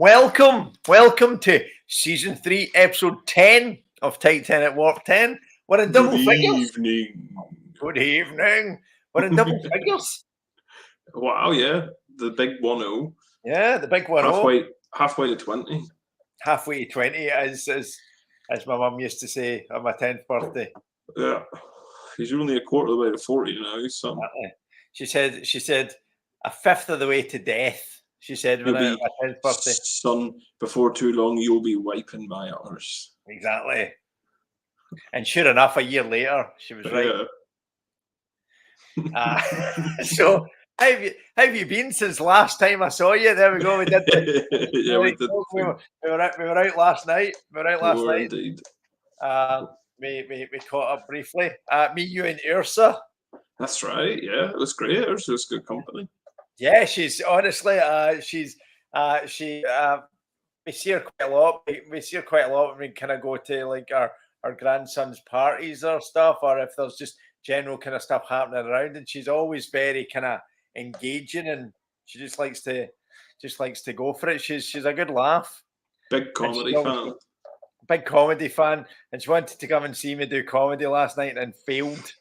Welcome to season 3, episode 10 of Tight 10 at Warp 10. We're in double figures. Good evening. We're in double figures. Wow, yeah. The big 1-0. Yeah, the big 1-0. Halfway to 20. Halfway to 20, as my mum used to say on my 10th birthday. Yeah. He's only a quarter of the way to 40 now, so. She said a fifth of the way to death. She said when my 10th birthday. Son, before too long, you'll be wiping my arse. Exactly. And sure enough, a year later, she was right. Yeah. So, how have you been since last time I saw you? There we go. We did. Yeah, we did. We were out last night. Indeed. We caught up briefly. Me, you, and Ursa. That's right. Yeah, it was great. Ursa was good company. Yeah, she's honestly, we see her quite a lot. We see her quite a lot when we kind of go to like our grandson's parties or stuff, or if there's just general kind of stuff happening around. And she's always very kind of engaging, and she just likes to go for it. She's a good laugh. Big comedy fan. Big comedy fan, and she wanted to come and see me do comedy last night and failed.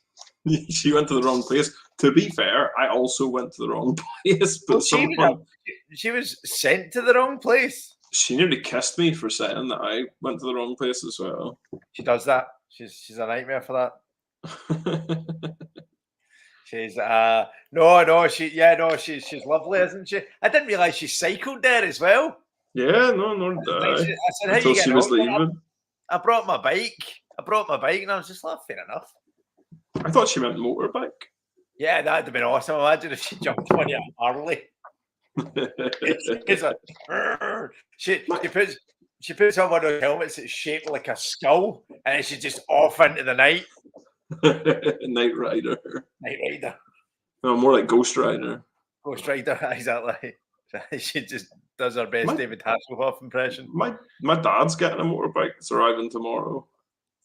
She went to the wrong place. To be fair, I also went to the wrong place. But she was sent to the wrong place. She nearly kissed me for saying that I went to the wrong place as well. She does that. She's a nightmare for that. She's she's lovely, isn't she? I didn't realise she cycled there as well. Yeah, nor did I. I said, until she was leaving. I brought my bike, and I was just like, fair enough. I thought she meant motorbike. Yeah, that'd have been awesome. Imagine if she jumped on your Harley. It's like, she puts on one of those helmets that's shaped like a skull, and she's just off into the night. Night Rider. No, more like Ghost Rider. Ghost Rider, exactly. She just does her best David Hasselhoff impression. My dad's getting a motorbike. It's arriving tomorrow.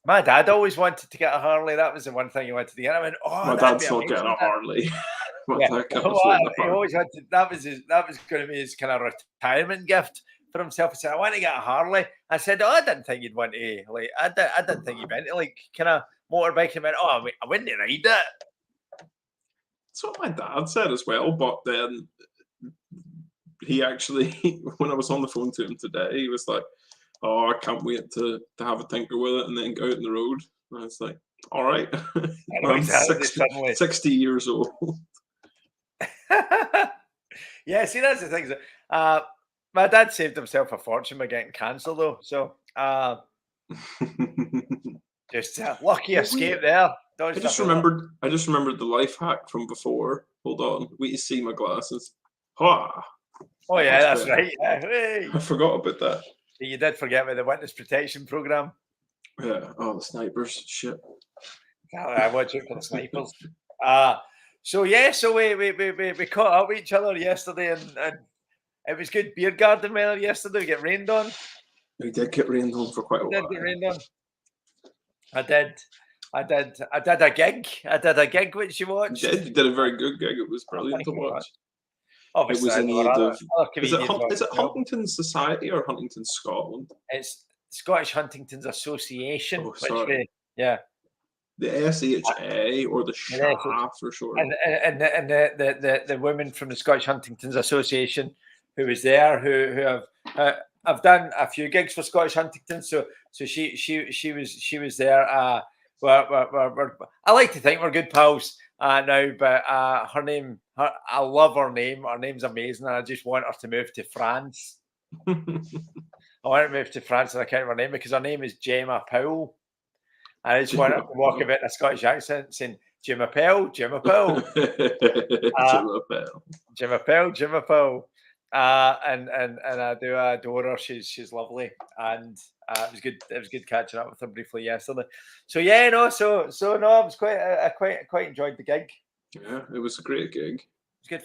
My dad always wanted to get a Harley. That was the one thing he wanted to get. I went, my dad's not getting a Harley. He always wanted. That was going to be his kind of retirement gift for himself. He said, "I want to get a Harley." I said, "Oh, I didn't think you'd want to like. I didn't think you'd want to like kind of motorbike." He went, "Oh, I wouldn't ride it." That's what my dad said as well. But then he actually, when I was on the phone to him today, he was like, "Oh, I can't wait to have a tinker with it and then go out on the road." And I was like, "All right." I'm 60 years old. Yeah, see, that's the thing. My dad saved himself a fortune by getting cancer, though. So, just lucky escape there. I just remembered the life hack from before. Hold on, wait to see my glasses. Oh yeah, that's right. Yeah. Hey. I forgot about that. You did forget about the witness protection program. Yeah. Oh, the snipers. Shit. I watch it for the snipers. So we caught up with each other yesterday, and it was good beer garden weather yesterday. We get rained on. We did get rained on for quite a while. Get rained on. I did a gig. I did a gig which you watched. You did a very good gig. It was brilliant to watch. Obviously, it was is it Huntington Society or Huntington Scotland? It's Scottish Huntington's Association. Oh, sorry. The SHA or the SHA for sure. And the women from the Scottish Huntington's Association who was there, who have done a few gigs for Scottish Huntington. So she was there. I like to think we're good pals now, but her name, I love her name. Her name's amazing, and I just want her to move to France. I want her to move to France, and I can't remember her name because her name is Gemma Powell. I just want her to walk a bit in a Scottish accent saying, Gemma Powell. Gemma Powell. And I do adore her. She's lovely, and it was good catching up with her briefly yesterday. So I was quite enjoyed the gig. Yeah, it was a great gig. It's good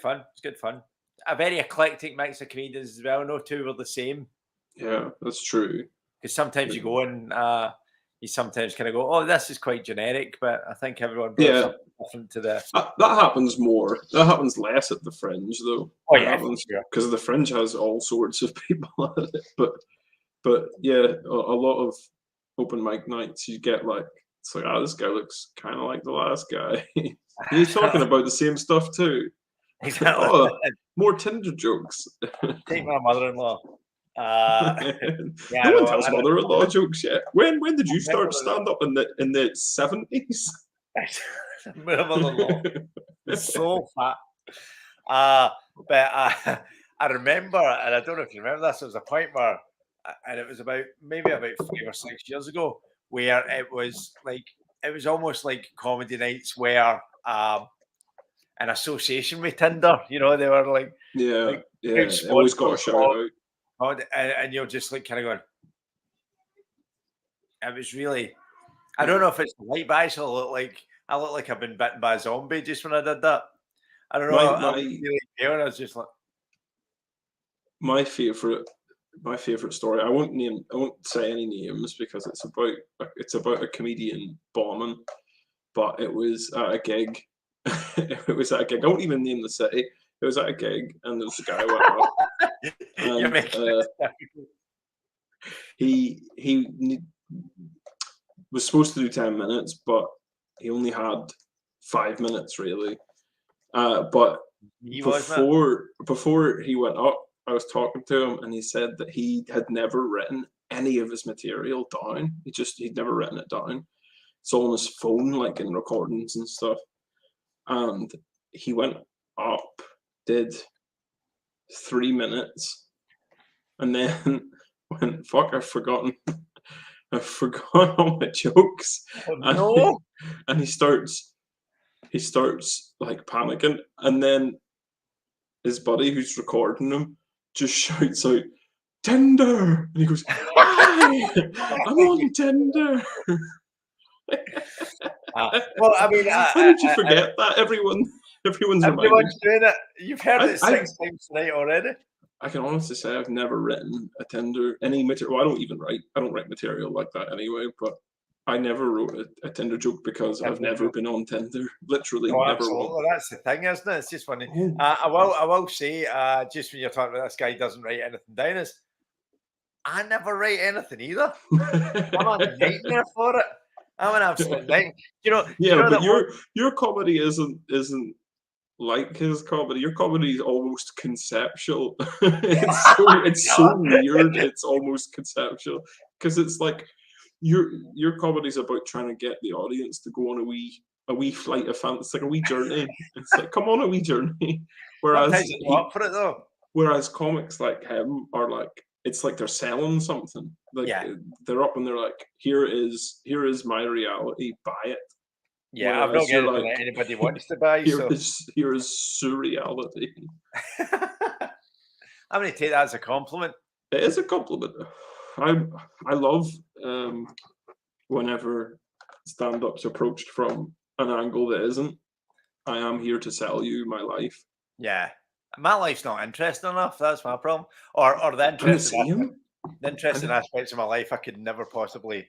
fun. A very eclectic mix of comedians as well. No two were the same. Yeah, that's true. Because sometimes you go and you sometimes kind of go, "Oh, this is quite generic," but I think everyone brings Yeah. something different to the. That happens more. That happens less at the Fringe, though. Oh That yeah, happens sure. because the Fringe has all sorts of people at it. But yeah, a lot of open mic nights, you get like, it's like, this guy looks kind of like the last guy. He's talking about the same stuff too. Exactly. Oh, more Tinder jokes. Take my mother-in-law. Yeah, No one no, tells mother-in-law jokes yet. When did you start mother-in-law. stand up in the 70s? My mother-in-law is so fat. But I remember, and I don't know if you remember this, there was a point where, and it was maybe about 5 or 6 years ago, where it was almost like comedy nights where an association with Tinder, you know, they were like, Yeah, big it always got a sponsors shout out. and you're just like kind of going, it was really, I don't know if it's the light, but I look like I've been bitten by a zombie just when I did that. I don't know. I looked really pale, and I was just like, my favorite story. I won't say any names because it's about a comedian bombing, but it was at a gig. It was at a gig. I won't even name the city. It was at a gig, and there was a guy who went up. you're And making it difficult. he was supposed to do 10 minutes, but he only had 5 minutes really. But He was, man. before he went up, I was talking to him, and he said that he had never written any of his material down. He'd never written it down. It's all on his phone, like in recordings and stuff. And he went up, did 3 minutes, and then went, "Fuck, I've forgotten all my jokes." Oh, no. And he starts like panicking, and then his buddy who's recording him just shouts out, "Tinder!" And he goes, "Hi, I'm on Tinder." Well, I mean, how did you forget that? Everyone's everyone's doing it. You've heard it I- 6 times tonight already. I can honestly say I've never written a Tinder any material. Well, I don't write material like that anyway. But I never wrote a Tinder joke because I've never been on Tinder. Literally, No, never absolutely. once. That's the thing, isn't it? It's just funny. Oh. I will say, just when you're talking about this guy doesn't write anything down, is I never write anything either. I'm a nightmare for it. I'm an absolute nightmare. Yeah, but your comedy isn't like his comedy. Your comedy is almost conceptual. it's so weird. It's almost conceptual because it's like your comedy is about trying to get the audience to go on a wee flight of fancy. It's like a wee journey. It's like, come on a wee journey. Sometimes it's up for it though. Whereas comics like him are like, it's like they're selling something. Like they're up and they're like, here is my reality, buy it. Yeah, I'm not getting anything that anybody wants to buy. Here is surreality. I'm going to take that as a compliment. It is a compliment. I love whenever stand-up's approached from an angle that isn't, I am here to sell you my life. Yeah. My life's not interesting enough. That's my problem. Or the interesting aspects of my life I could never possibly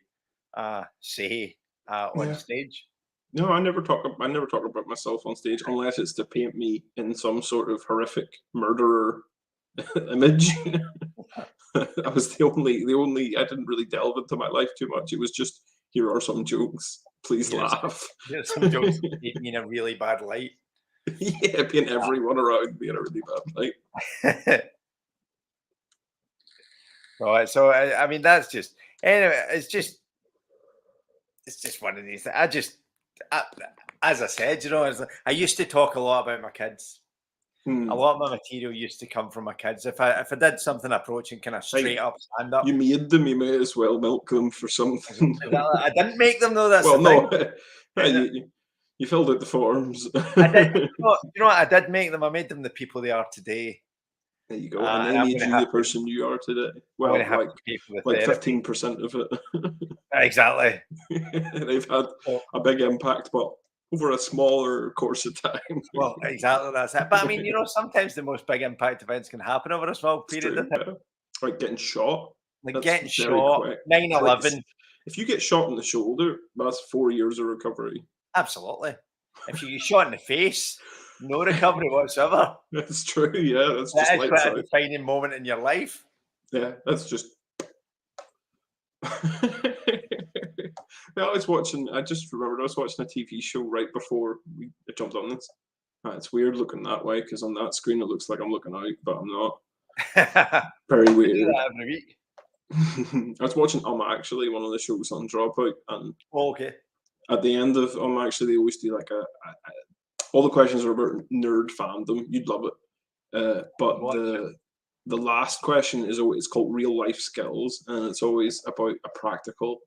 say on stage. No, I never talk about myself on stage unless it's to paint me in some sort of horrific murderer image. I was the only I didn't really delve into my life too much. It was just, here are some jokes. Please laugh. Here's some jokes in a really bad light. Yeah, being everyone around me in a really bad light. Right. So I mean, that's just, anyway, it's just one of these things. As I said, I used to talk a lot about my kids. A lot of my material used to come from my kids. If I did something approaching kind of straight up stand up, you made them. You may as well milk them for something. I didn't make them though. That's you filled out the forms. I did. You know what? I did make them. I made them the people they are today. There you go. And they made you the person you are today. Well, like 15% of it. Exactly. They've had a big impact, but over a smaller course of time. Well, exactly, that's it. But I mean, sometimes the most big impact events can happen over a small period of time. Like getting shot. Like getting shot, 9/11. if you get shot in the shoulder, that's 4 years of recovery. Absolutely. If you get shot in the face, no recovery whatsoever. That's true. Yeah, that's just That is lights quite a out. defining moment in your life. Yeah, that's just. I just remembered I was watching a TV show right before we jumped on this. It's weird looking that way because on that screen it looks like I'm looking out, but I'm not. Very Do weird. that every week. I was watching Actually, one of the shows on Dropout, and Oh, okay. at the end of Actually, they always do like all the questions are about nerd fandom. You'd love it. But What? the last question is always called real life skills, and it's always about a practical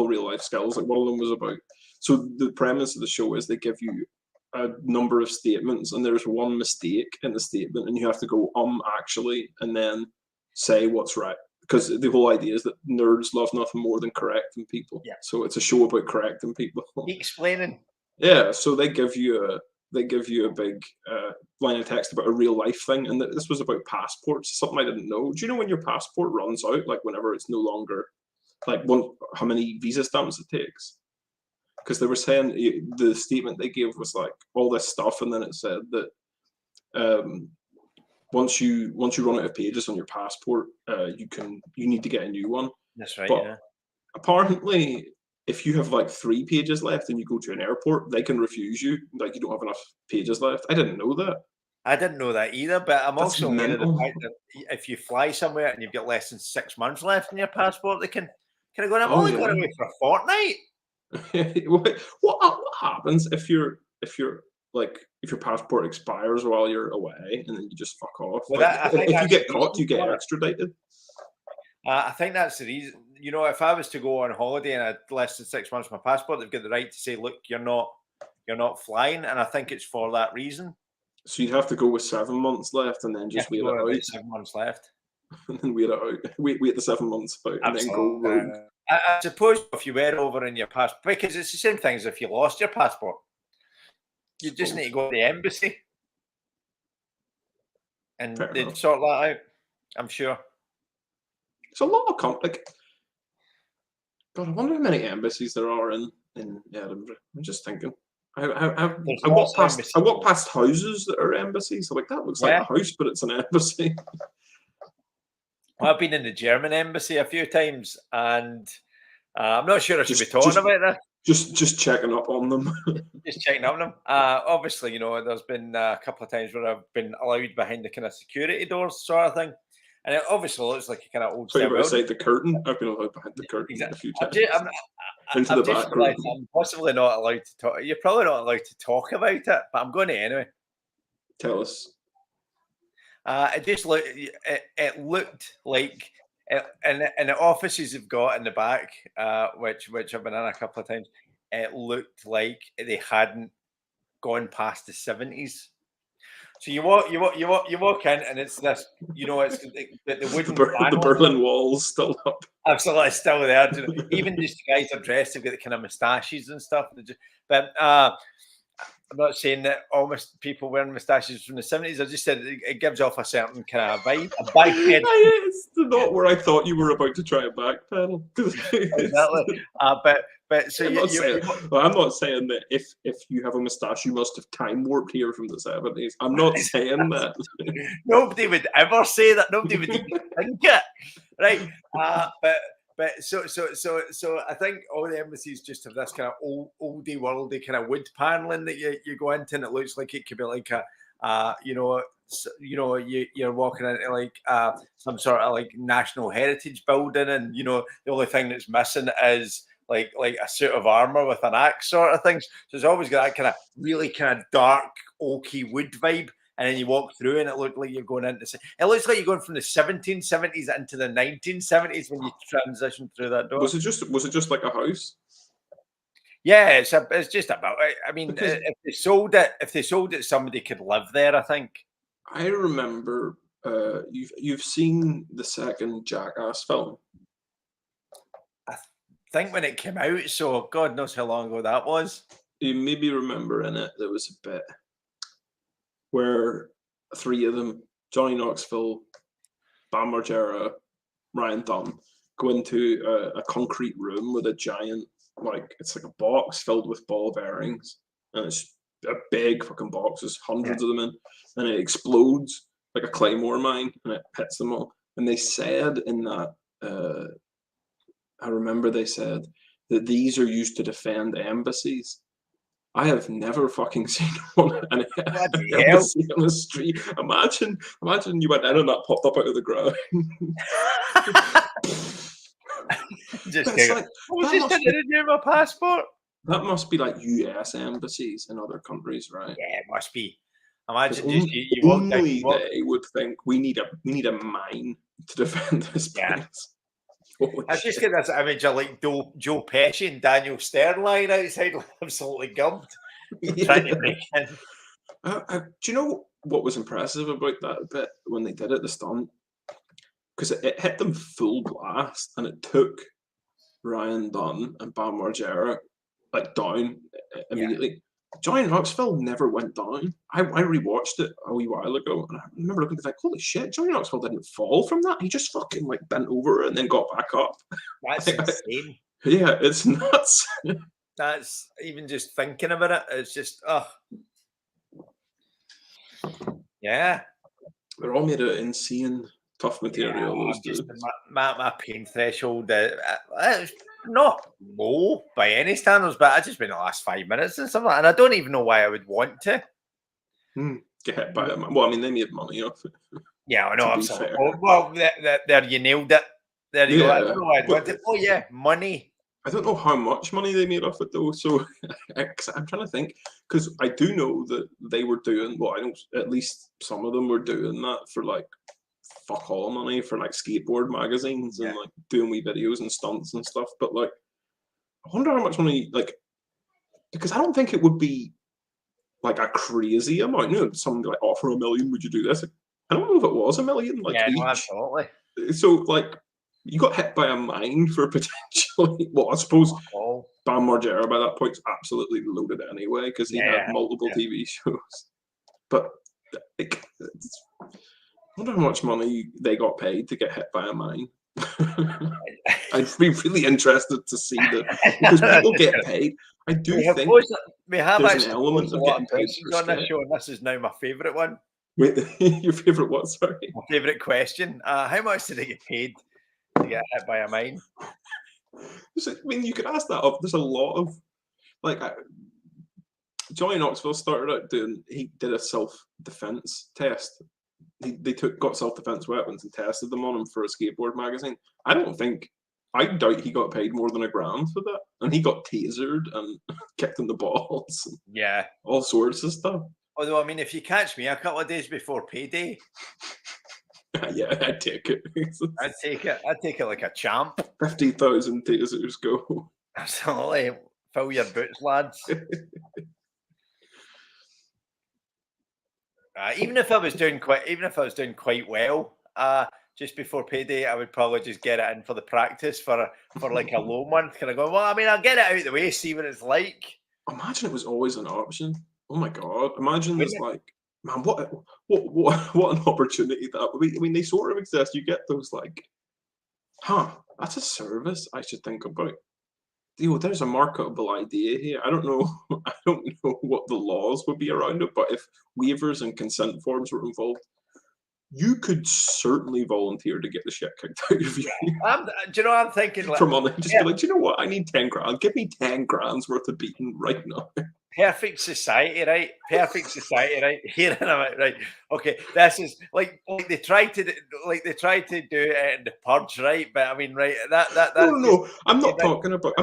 real life skills. Like one of them was about. So the premise of the show is they give you a number of statements, and there's one mistake in the statement, and you have to go actually, and then say what's right. Because the whole idea is that nerds love nothing more than correcting people. Yeah. So it's a show about correcting people. Explaining. Yeah. So they give you a big line of text about a real life thing, and this was about passports. Something I didn't know. Do you know when your passport runs out? Like whenever it's no longer how many visa stamps it takes? Because they were saying the statement they gave was like all this stuff, and then it said that once you run out of pages on your passport, you need to get a new one. That's right. But yeah. apparently, if you have like 3 pages left and you go to an airport, they can refuse you. Like you don't have enough pages left. I didn't know that. I didn't know that either, but I'm That's also aware of the mental. fact that if you fly somewhere and you've got less than 6 months left in your passport, they can kind of go, I'm only going away for a fortnight. What happens if your passport expires while you're away and then you just fuck off? Well, if you get caught, you get extradited. I think that's the reason. You know, if I was to go on holiday and I had less than 6 months on my passport, they've got the right to say, "Look, you're not flying," and I think it's for that reason. So you'd have to go with 7 months left and then just wait it out. 7 months left. And then wait it out. Wait the 7 months out and then go rogue. I suppose if you were over in your passport, because it's the same thing as if you lost your passport. You just need to go to the embassy and they'd sort that out, I'm sure. It's a lot of God, I wonder how many embassies there are in Edinburgh. I'm just thinking. I walk past houses that are embassies. So that looks like a house, but it's an embassy. Well, I've been in the German embassy a few times, and I'm not sure I should be talking about this. Just checking up on them. Just checking up on them. Obviously, there's been a couple of times where I've been allowed behind the kind of security doors sort of thing. And it obviously looks like a kind of old style. Outside the curtain? I've been allowed behind the curtain a few times. Into the back room. I'm possibly not allowed to talk. You're probably not allowed to talk about it, but I'm going to anyway. Tell us. It just looked. It looked like, and the offices have got in the back, which I've been in a couple of times. It looked like they hadn't gone past the 70s. So you walk in, and it's this. It's the wooden. The Berlin Wall's still up. Absolutely, still there. Even just the guys are dressed, they've got the kind of moustaches and stuff. But I'm not saying that all people wearing moustaches from the 70s. I just said it gives off a certain kind of vibe. A biped. It's not where I thought you were about to try a backpedal. Exactly. But so I'm not saying that if you have a moustache, you must have time warped here from the 70s. I'm not saying that. Nobody would ever say that. Nobody would even think it, right? But so I think all the embassies just have this kind of oldie worldy kind of wood paneling that you go into, and it looks like it could be like you're walking into like some sort of like national heritage building, and the only thing that's missing is like a suit of armor with an axe sort of things. So it's always got that kind of really kind of dark oaky wood vibe. And then you walk through, and it looked like you're going into. It looks like you're going from the 1770s into the 1970s when you transition through that door. Was it just like a house? Yeah, it's just about. I mean, if they sold it, somebody could live there. I think. I remember you've seen the second Jackass film. I think when it came out, so God knows how long ago that was. You maybe remember in it there was a bit where 3 of them, Johnny Knoxville, Bam Margera, Ryan Dunn, go into a concrete room with a giant, like, it's like a box filled with ball bearings, and it's a big fucking box. There's hundreds of them in, and it explodes like a claymore mine, and it hits them all. And they said in that, I remember they said that these are used to defend embassies. I have never fucking seen an embassy on the street. Imagine you went in and that popped up out of the ground. Just like, was this going to do my passport? That must be like US embassies in other countries, right? Yeah, it must be. Imagine just you only they would think we need a mine to defend this place. I just get this image of like Joe Pesci and Daniel Stern lying outside, like absolutely gummed, trying to break in. Do you know what was impressive about that bit when they did it, the stunt? Because it hit them full blast, and it took Ryan Dunn and Bam Margera like down immediately. Yeah. Johnny Knoxville never went down. I rewatched it a wee while ago, and I remember looking to think, holy shit, Johnny Knoxville didn't fall from that. He just fucking like bent over and then got back up. That's insane. Yeah, it's nuts. That's even just thinking about it. It's just yeah. They're all made of insane tough material. Yeah, my pain threshold is not low by any standards, but I just been the last 5 minutes and something, and I don't even know why I would want to get hit by it. Well, I mean, they made money off it. Yeah, I know. Absolutely. Well, there you nailed it. There you go. I don't know why I'd want it. Oh yeah, money. I don't know how much money they made off it though. So I'm trying to think, because I do know that they were doing. Well, I know at least some of them were doing that for like fuck all money for like skateboard magazines and like doing wee videos and stunts and stuff. But like, I wonder how much money, like, because I don't think it would be like a crazy amount. You know, someone like offer $1 million, would you do this? I don't know if it was $1 million. Like, no, absolutely. So like, you got hit by a mine for potentially. Well, I suppose Bam Margera by that point is absolutely loaded anyway because he had multiple TV shows. But like, I wonder how much money they got paid to get hit by a mine. I'd be really interested to see that because people get paid. I do think we have there's an element of getting paid on this show, and this is now my favourite one. Wait, your favourite what? Sorry, my favourite question. How much did they get paid to get hit by a mine? I mean, you could ask that up. There's a lot of like Johnny Knoxville started out he did a self-defense test. They got self-defense weapons and tested them on him for a skateboard magazine. I doubt he got paid more than $1 grand for that. And he got tasered and kicked in the balls. Yeah. All sorts of stuff. Although, I mean, if you catch me a couple of days before payday. Yeah, I'd take it. I'd take it like a champ. 50,000 tasers go. Absolutely. Fill your boots, lads. Even if I was doing quite well, just before payday, I would probably just get it in for the practice for like a low month. Kind of go, well, I mean, I'll get it out of the way, see what it's like. Imagine it was always an option. Oh my god! Imagine it's like, man, what an opportunity that would be. I mean, they sort of exist. You get those like, that's a service I should think about. There's a marketable idea here. I don't know what the laws would be around it, but if waivers and consent forms were involved, you could certainly volunteer to get the shit kicked out of you. Do you know what I'm thinking? For money, just be like, do you know what? I need 10 grand. Give me 10 grand's worth of beating right now. Perfect society, right? Perfect society, right? Here and right. Okay, this is like they tried to do it in the Purge, right? But I mean, right? No. I'm not talking about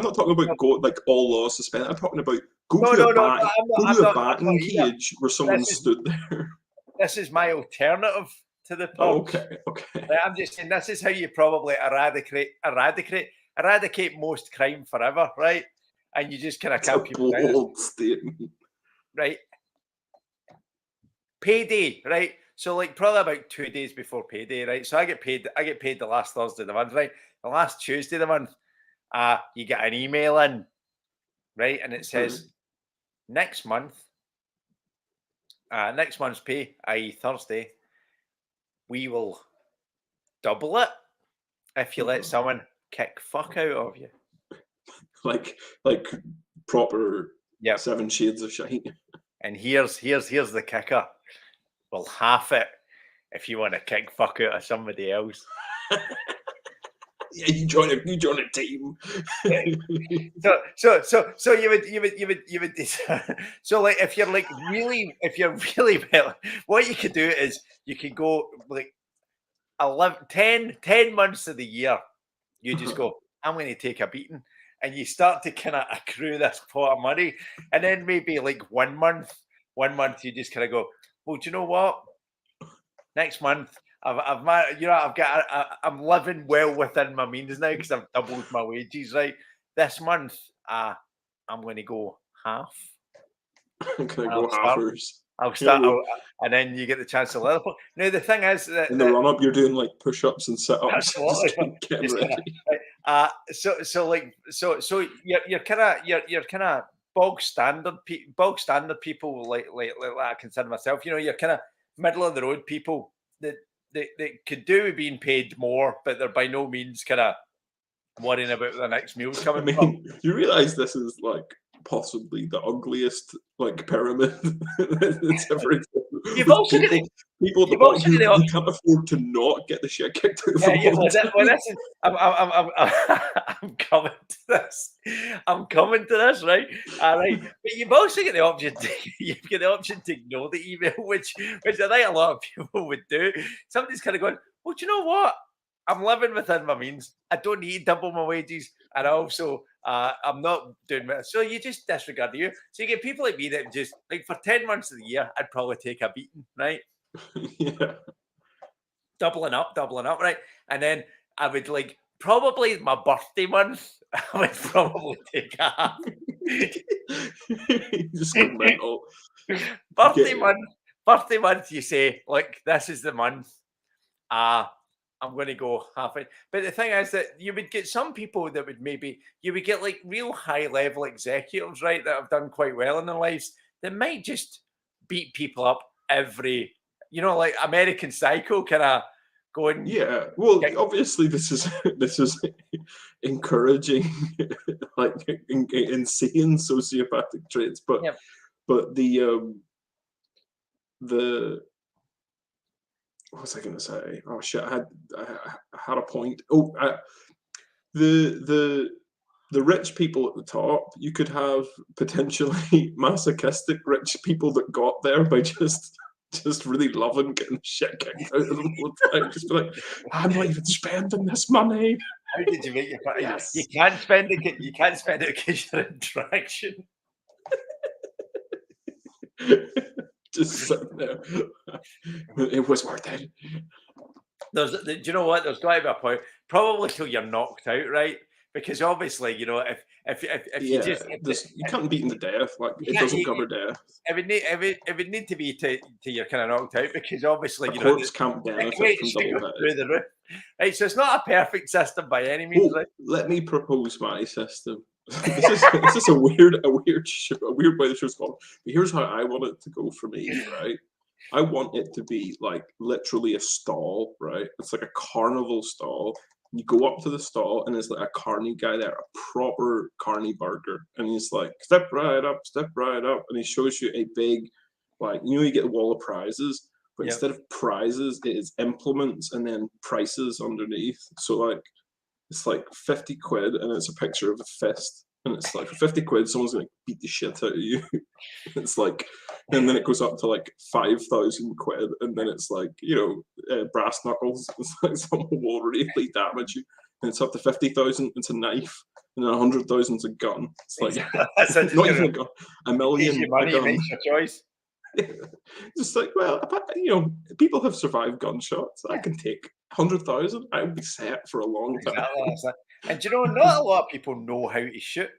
go like all laws suspended. I'm talking about go to a batting cage where someone stood there. This is my alternative to the Purge. Okay. Right, I'm just saying this is how you probably eradicate most crime forever, right? And you just kind of count people down. Statement. Right. Payday, right? So like probably about 2 days before payday, right? So I get paid the last Thursday of the month, right? The last Tuesday of the month, you get an email in, right? And it says next month's pay, i.e. Thursday, we will double it if you let someone kick fuck out of you. like proper Yep. 7 shades of shite. And here's the kicker. We'll half it if you want to kick fuck out of somebody else. Yeah, you join a team. So you would so like if you're really well, what you could do is you could go like 10 months of the year, you just go, I'm going to take a beating, and you start to kind of accrue this pot of money, and then maybe like 1 month you just kind of go, well, do you know what? Next month I've I'm living well within my means now because I've doubled my wages. Right, this month I'm going to go half. I'm gonna go halfers. I'll start, and then you get the chance to level. Now the thing is that in the run up, you're doing like push ups and sit ups. You're kind of bog standard people like I consider myself. You know, you're kind of middle of the road people that could do with being paid more, but they're by no means kind of worrying about the next meal's coming. You realize this is like possibly the ugliest like pyramid that's ever existed. You've also got people at the bottom who can't afford to not get the shit kicked out of them. I'm coming to this. Right? All right. But you've also got the option to ignore the email, which I think a lot of people would do. Somebody's kind of going, well, do you know what? I'm living within my means. I don't need to double my wages, and also I'm not doing it. So you just disregard you. So you get people like me that just like for 10 months of the year, I'd probably take a beating, right? Yeah. Doubling up, right? And then I would like probably my birthday month, I would probably take a half. Just go mental. Birthday month, you say, like, this is the month. I'm going to go half it. But the thing is that you would get some people that you would get like real high level executives, right, that have done quite well in their lives that might just beat people up every, like American Psycho kind of going. Yeah. Well, obviously this is encouraging like insane sociopathic traits, but the what was I going to say? Oh shit! I had a point. Oh, the rich people at the top. You could have potentially masochistic rich people that got there by just really loving getting shit kicked out of them all the time. Just be like, I'm not even spending this money. How did you make your money? Yes. You can't spend it. You can't spend it because you're in traction. Just sitting there. It was worth it. Do you know what? There's got to be a point, probably till you're knocked out, right? Because obviously, if you can't beat them to death. Like it doesn't cover death. It would need to be to you're kind of knocked out because obviously corpse can't benefit from double through the roof. Right, so it's not a perfect system by any means. Right? Let me propose my system. This is a weird way the show's called. But here's how I want it to go for me, right? I want it to be like literally a stall, right? It's like a carnival stall. You go up to the stall and there's like a carny guy there, a proper carny burger, and he's like, step right up, and he shows you a big, like, you get a wall of prizes, but instead of prizes, it is implements and then prices underneath. So like, it's like 50 quid and it's a picture of a fist. And it's like, for 50 quid, someone's going to beat the shit out of you. It's like, and then it goes up to like 5,000 quid. And then it's like, brass knuckles. It's like someone will really damage you. And it's up to 50,000, it's a knife. And then 100,000 is a gun. It's like, not even a gun, a million. Money, a gun. Makes your choice. Just like, well, people have survived gunshots. I can take 100,000. I would be set for a long time. Exactly. And not a lot of people know how to shoot.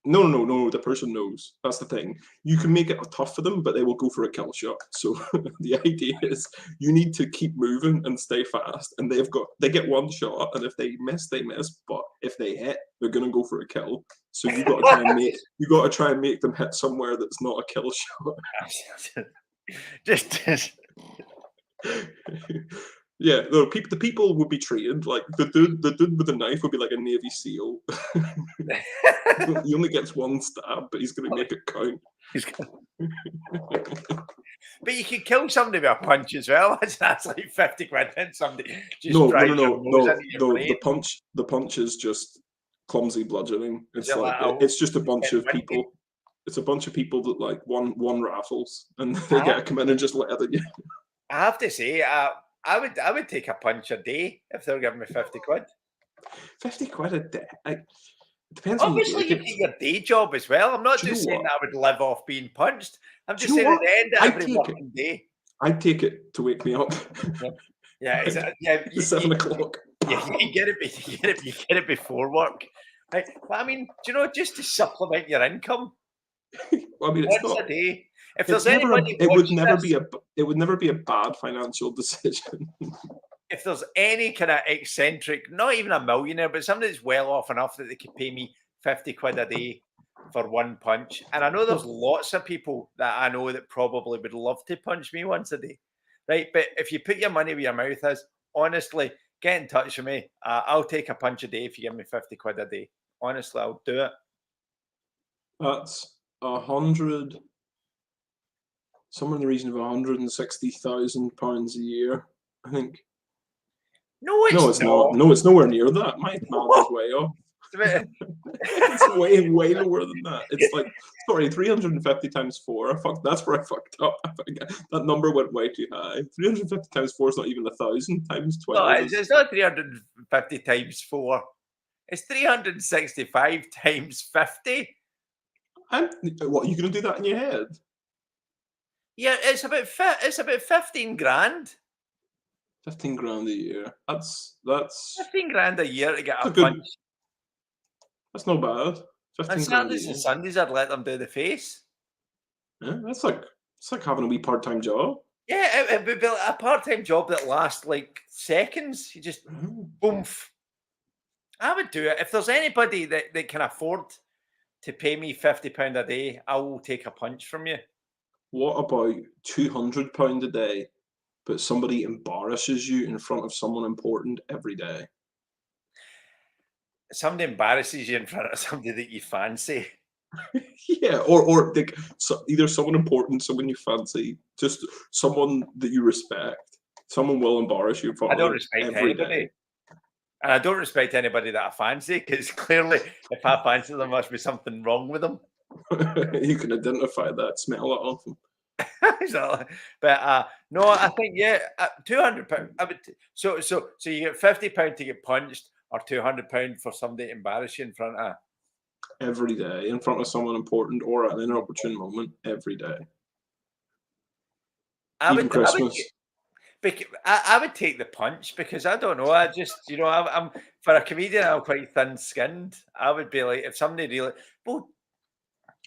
No. The person knows. That's the thing. You can make it tough for them, but they will go for a kill shot. So the idea is you need to keep moving and stay fast. And they get one shot, and if they miss, they miss. But if they hit, they're gonna go for a kill. So you got to try and make them hit somewhere that's not a kill shot. just Yeah, the people would be treated like the dude with the knife would be like a Navy SEAL. He only gets one stab, but he's going to make it count. But you could kill somebody with a punch as well. That's like 50 quid and somebody just No, drives your nose into your brain. The punch is just clumsy bludgeoning. It's it like like it's just a bunch of windy? people. It's a bunch of people that like one raffles, and they get to come in and just leather you. I have to say, I would take a punch a day if they were giving me 50 quid. 50 quid a day. It depends on Obviously, you get your day job as well. I'm not Do you just know saying what? that I would live off being punched. I'm Do just you saying know at the end of I'd every take working day. I'd take it to wake me up. Yeah, It's 7 o'clock. Yeah, you get it before work. Right? But I mean, do you know, just to supplement your income Well, I mean, it's once not. a day. If It's there's never. anybody It would watching never this, be a. It would never be a bad financial decision. if there's any kind of eccentric, not even a millionaire, but somebody that's well off enough that they could pay me 50 quid a day for one punch. And I know there's lots of people that I know that probably would love to punch me once a day. Right. But if you put your money where your mouth is, honestly, get in touch with me. I'll take a punch a day if you give me 50 quid a day. Honestly, I'll do it. That's 100. Somewhere in the region of £160,000 a year, I think. No, it's not. No, it's nowhere near that. My math is way off. It's way lower than that. It's like, sorry, 350 times 4. Fuck, that's where I fucked up. That number went way too high. 350 times 4 is not even 1,000 times 12. No, it's not 350 times 4. It's 365 times 50. What, you gonna do that in your head? Yeah, it's about 15 grand. 15 grand a year. That's 15 grand a year to get a good, punch. That's not bad. 15 And grand a Saturdays year. and Sundays, I'd let them do the face. Yeah, it's like having a wee part-time job. Yeah, it would be like a part-time job that lasts like seconds. You just boom. I would do it. If there's anybody that can afford to pay me £50 a day, I will take a punch from you. What about £200 a day, but somebody embarrasses you in front of someone important every day? Somebody embarrasses you in front of somebody that you fancy. Yeah, or like, either someone important, someone you fancy, just someone that you respect. Someone will embarrass you in front I don't of respect every anybody. day. And I don't respect anybody that I fancy, because clearly if I fancy them, there must be something wrong with them. You can identify that, smell it off them. But no, I think £200. I would so you get £50 to get punched, or £200 for somebody to embarrass you in front of. Every day, in front of someone important or at an inopportune moment, every day. Even Christmas. I would take the punch, because I don't know. I just, I'm for a comedian, I'm quite thin-skinned. I would be like, if somebody really, well,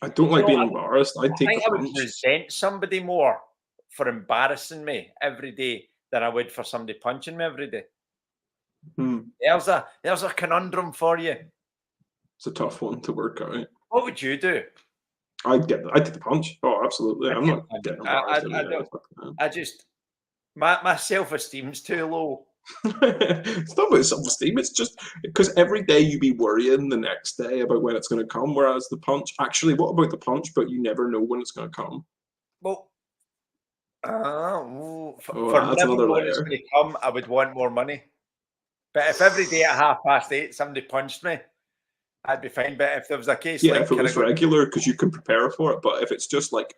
I don't like being embarrassed. I'd take the I would punch. resent somebody more for embarrassing me every day than I would for somebody punching me every day. There's a conundrum for you. It's a tough one to work out. What would you do? I'd take the punch. Oh, absolutely. I'm not getting embarrassed. I just, my self-esteem's too low. It's not about self-esteem. It's just because every day you be worrying the next day about when it's going to come. Whereas the punch, actually, what about the punch? But you never know when it's going to come. Well, that's another layer. It's going to come, I would want more money. But if every day at 8:30 somebody punched me, I'd be fine. But if there was a case, if it was regular, because you can prepare for it. But if it's just like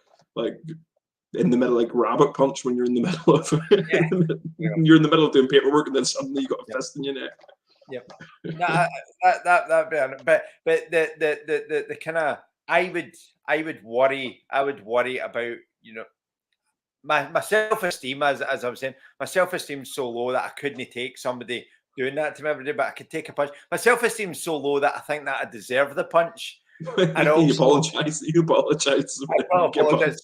in the middle, like rabbit punch, when you're in the middle of you're in the middle of doing paperwork, and then suddenly you got a fist in your neck. Yep. That'd be. But the kind of I would worry about my self-esteem, as I was saying, my self-esteem's so low that I couldn't take somebody doing that to me every day, but I could take a punch. My self-esteem's so low that I think that I deserve the punch. And also, you apologize. I apologize.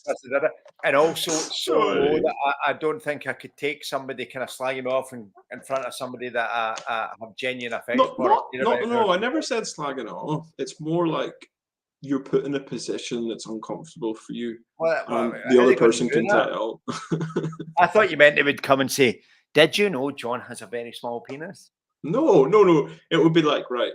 And also so low that I don't think I could take somebody kind of slagging me off in front of somebody that I have genuine affection for. No, I never said slagging off. It's more like you're put in a position that's uncomfortable for you. The other person can tell. I thought you meant they would come and say, Did you know John has a very small penis? No, no, no. It would be like, right,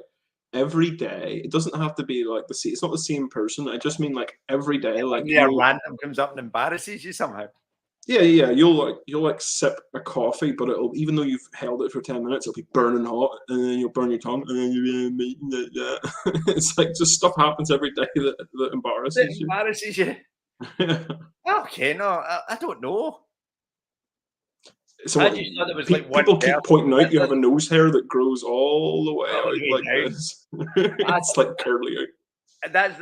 every day. It doesn't have to be like the same. It's not the same person. I just mean like every day. Like Somebody random comes up and embarrasses you somehow. yeah. You'll sip a coffee, but it'll, even though you've held it for 10 minutes, it'll be burning hot, and then you'll burn your tongue, and then yeah. It's like just stuff happens every day that That embarrasses you. embarrasses you. Okay, no, I don't know. So I what, just thought there was like one people keep person pointing out that- you have a nose hair that grows all the way All the out way like down. this. It's like curly out. That's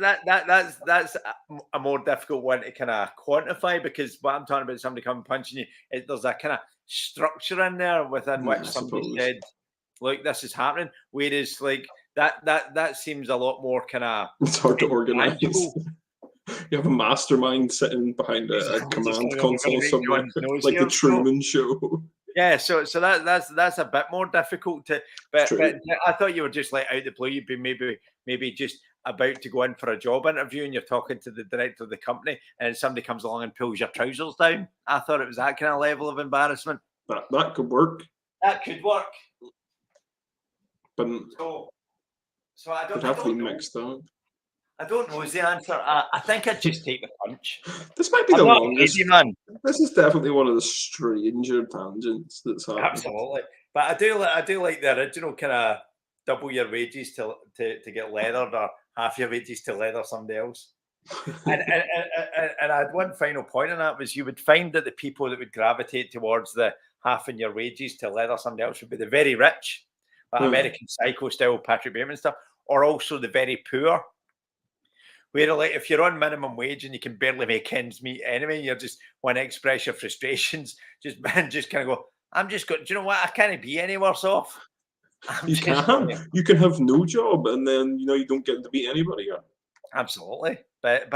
a more difficult one to kind of quantify, because what I'm talking about, somebody coming punching you, there's a kind of structure in there within which I somebody suppose. said, "Look, this is happening." Whereas, like that seems a lot more kind of It's hard to organize. intangible. You have a mastermind sitting behind a We're just command gonna go, "We're gonna console make somewhere, John's nose like the here." Truman Show. Yeah, so that's a bit more difficult to, but True. I thought you were just like out the blue. You'd be maybe just about to go in for a job interview, and you're talking to the director of the company, and somebody comes along and pulls your trousers down. I thought it was that kind of level of embarrassment. That could work, That could work. but So I it'd don't have to be know. mixed up. I don't know is the answer. I think I'd just take the punch. This might be I'm the not longest. lazy, man. This is definitely one of the stranger tangents that's happened. Absolutely, but I do like the original kind of double your wages to get leathered, or half your wages to leather somebody else. And I had one final point on that, was you would find that the people that would gravitate towards the half in your wages to leather somebody else would be the very rich, like American Psycho style Patrick Bateman stuff, or also the very poor. Where, like, if you're on minimum wage and you can barely make ends meet anyway, you're just want to express your frustrations, just kind of go, I'm just going, do you know what? I can't be any worse off. You can have no job, and then you don't get to beat anybody up. Absolutely, but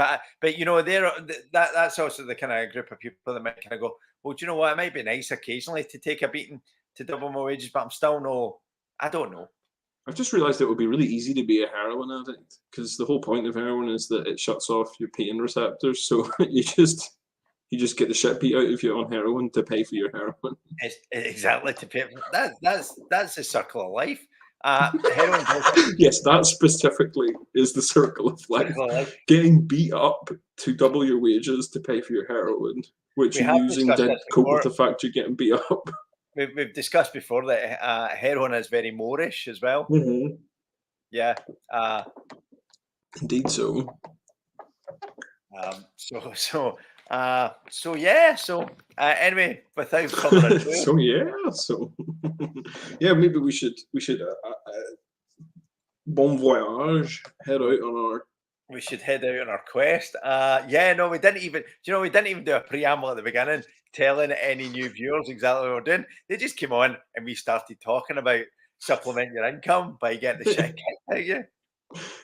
that's also the kind of group of people that might kind of go, well, do you know what? It might be nice occasionally to take a beating to double my wages, but I'm still no, I don't know. I've just realised it would be really easy to be a heroin addict, because the whole point of heroin is that it shuts off your pain receptors. So you just get the shit beat out of you on heroin to pay for your heroin. It's exactly to pay. That's the circle of life. Heroin also, Yes, that specifically is the circle of life. Getting beat up to double your wages to pay for your heroin, which We you're have using discussed to this cope with before. the fact you're getting beat up. We've discussed before that heroin is very Moorish as well. Mm-hmm. Yeah. Indeed so. Anyway, without further ado, yeah, maybe we should bon voyage, head out on our. We should head out on our quest. We didn't even do a preamble at the beginning telling any new viewers exactly what we're doing. They just came on and we started talking about supplement your income by getting the shit kicked out of you.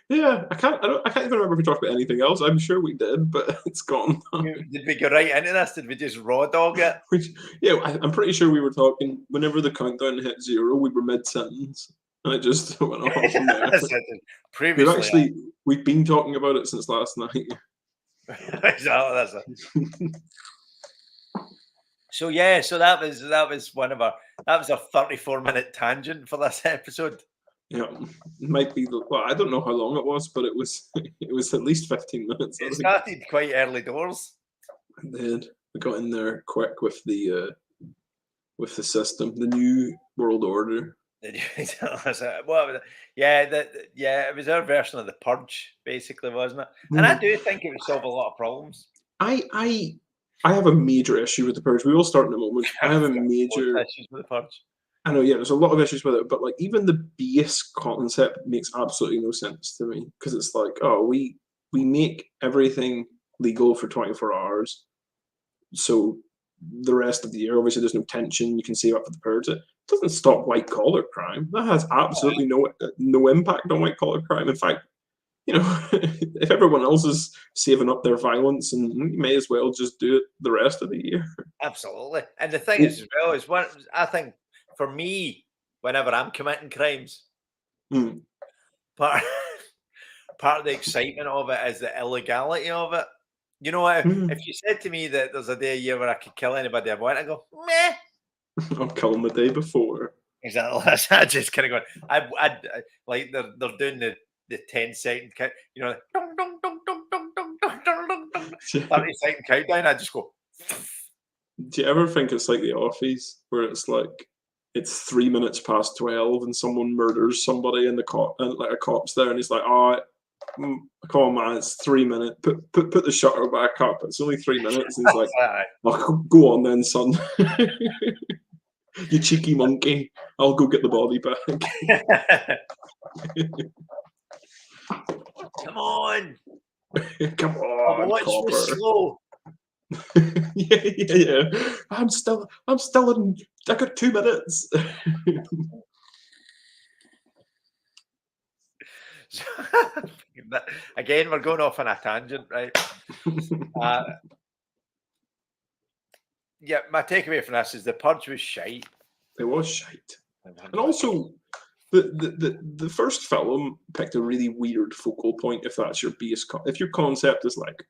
Yeah, I can't even remember if we talked about anything else. I'm sure we did, but it's gone. Did we go right into this? Did we just raw dog it? I'm pretty sure we were talking whenever the countdown hit 0, we were mid-sentence. And it just went off from there. We've been talking about it since last night. Exactly, that's it. So that was that was a 34-minute tangent for this episode. Yeah, it might be. I don't know how long it was, but it was at least 15 minutes. It started quite early doors. It did. We got in there quick with the system, the new world order. It was our version of the Purge, basically, wasn't it? And I do think it would solve a lot of problems. I have a major issue with the Purge. We will start in a moment. I have a major issues with the Purge. I know, yeah, there's a lot of issues with it, but like even the base concept makes absolutely no sense to me, because it's like, oh, we make everything legal for 24 hours, so the rest of the year, obviously, there's no tension. You can save up for the Purge. It doesn't stop white collar crime. That has absolutely no impact on white collar crime. In fact, if everyone else is saving up their violence, and you may as well just do it the rest of the year. Absolutely, and the thing is, as well, is what I think. For me, whenever I'm committing crimes, part of the excitement of it is the illegality of it. You know, if you said to me that there's a day a year where I could kill anybody I want, I go, meh. I'll kill him the day before. Exactly. I just kind of going. I like they're doing the 10-second count. You know, dong, dong, dong, dong, dong, dong, dong, dong, dong, dong, 30-second countdown. I just go. Do you ever think it's like The Office, where it's like it's 3 minutes past 12 and someone murders somebody and the cop and like a cop's there and he's like, oh, come on, man, it's 3 minutes. Put the shutter back up. It's only 3 minutes. And he's like, oh, go on then, son. You cheeky monkey. I'll go get the body back. Come on. Come on, Watch copper. me slow. yeah. I'm still in. I got 2 minutes. Again, we're going off on a tangent, right? Yeah, my takeaway from this is the Purge was shite. It was shite, and also the first film picked a really weird focal point. If that's your base, if your concept is like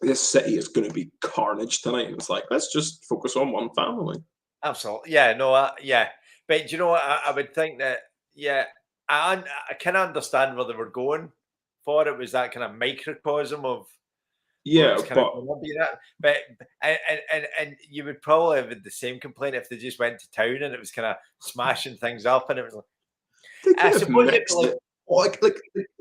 this city is going to be carnage tonight, it's like let's just focus on one family. Absolutely, yeah, no, yeah. But you know what? I would think that, yeah, I kind of understand where they were going for. It was that kind of microcosm of. Yeah, but and you would probably have the same complaint if they just went to town and it was kind of smashing things up and it was like. I suppose like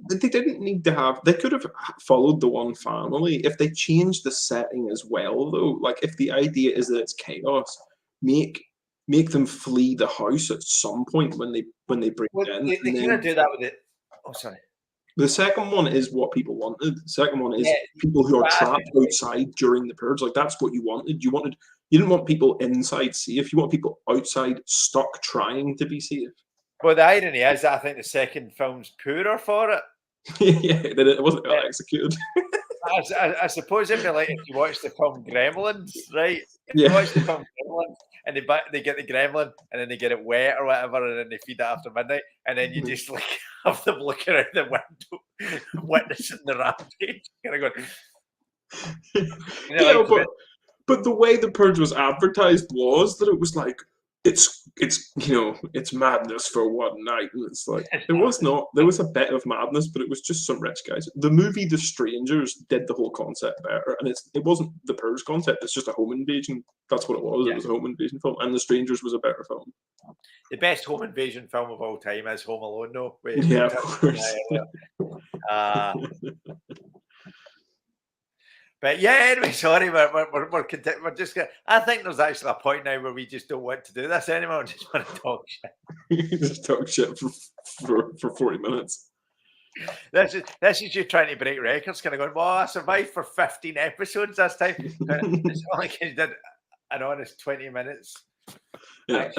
they didn't need to have. They could have followed the one family if they changed the setting as well, though. Like if the idea is that it's chaos, make them flee the house at some point when they break in. They kind of do that with it. Oh, sorry. The second one is what people wanted. The second one is people who are trapped outside during the purge. Like that's what you wanted. You didn't want people inside safe. You want people outside stuck trying to be safe. Well, the irony is that I think the second film's poorer for it. Yeah, it wasn't well executed. I suppose it'd be like if you watch the film Gremlins, right? If you watch the film Gremlins and they get the gremlin and then they get it wet or whatever and then they feed it after midnight and then you just like have them looking out the window witnessing the rampage. Kind of going, but the way the purge was advertised was that it was like it's madness for one night, and it's like it was not. There was a bit of madness, but it was just some rich guys. The movie The Strangers did the whole concept better, and it wasn't the purge concept. It's just a home invasion. That's what it was. It was a home invasion film, and The Strangers was a better film. The best home invasion film of all time is Home Alone, though. Yeah, of course. But yeah, anyway, sorry, we're just gonna. I think there's actually a point now where we just don't want to do this anymore. We just want to talk shit. Just talk shit for 40 minutes. This is you trying to break records, kind of going, well, I survived for 15 episodes this time. It's not like you did an honest 20 minutes. Yeah,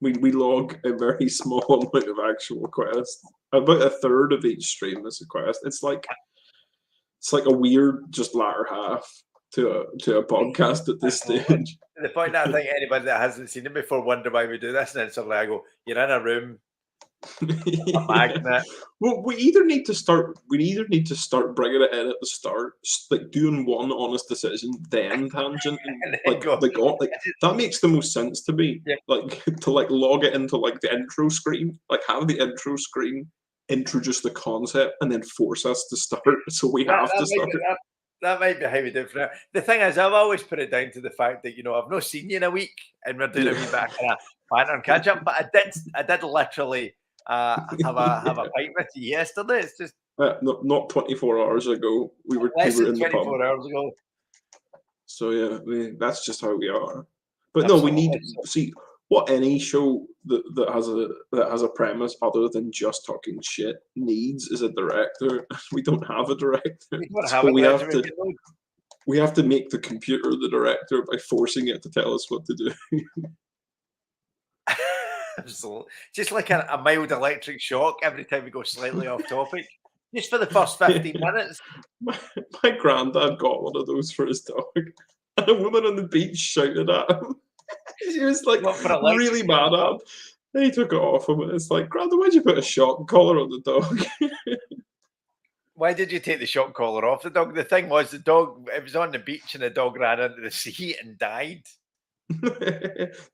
we log a very small amount of actual quests. About a third of each stream is a quest. It's like a weird just latter half to a podcast at this stage. The point that I think anybody that hasn't seen it before wonder why we do this, and then suddenly I go, you're in a room, a magnet. Well, we either need to start bringing it in at the start, like doing one honest decision, then tangent, and that makes the most sense to me. Yeah. Like to log it into like the intro screen, like have the intro screen introduce the concept and then force us to start, so we have to start. That might be how we do it for now. The thing is, I've always put it down to the fact that I've not seen you in a week, and we're doing a wee bit of kind of banter and catch up. But I did literally have a fight with you yesterday. It's just not 24 hours ago. We were in the pub. 24 hours ago. So yeah, that's just how we are. But absolutely. No, we need to see what any show that has a premise other than just talking shit needs is a director. We don't have a director. We have to make the computer the director by forcing it to tell us what to do. Absolutely. Just like a mild electric shock every time we go slightly off topic. Just for the first 15 minutes. My granddad got one of those for his dog. And a woman on the beach shouted at him. She was like really mad at him. And he took it off him, and it's like, Grandad, why'd you put a shock collar on the dog? Why did you take the shock collar off the dog? The thing was, it was on the beach and the dog ran into the sea and died.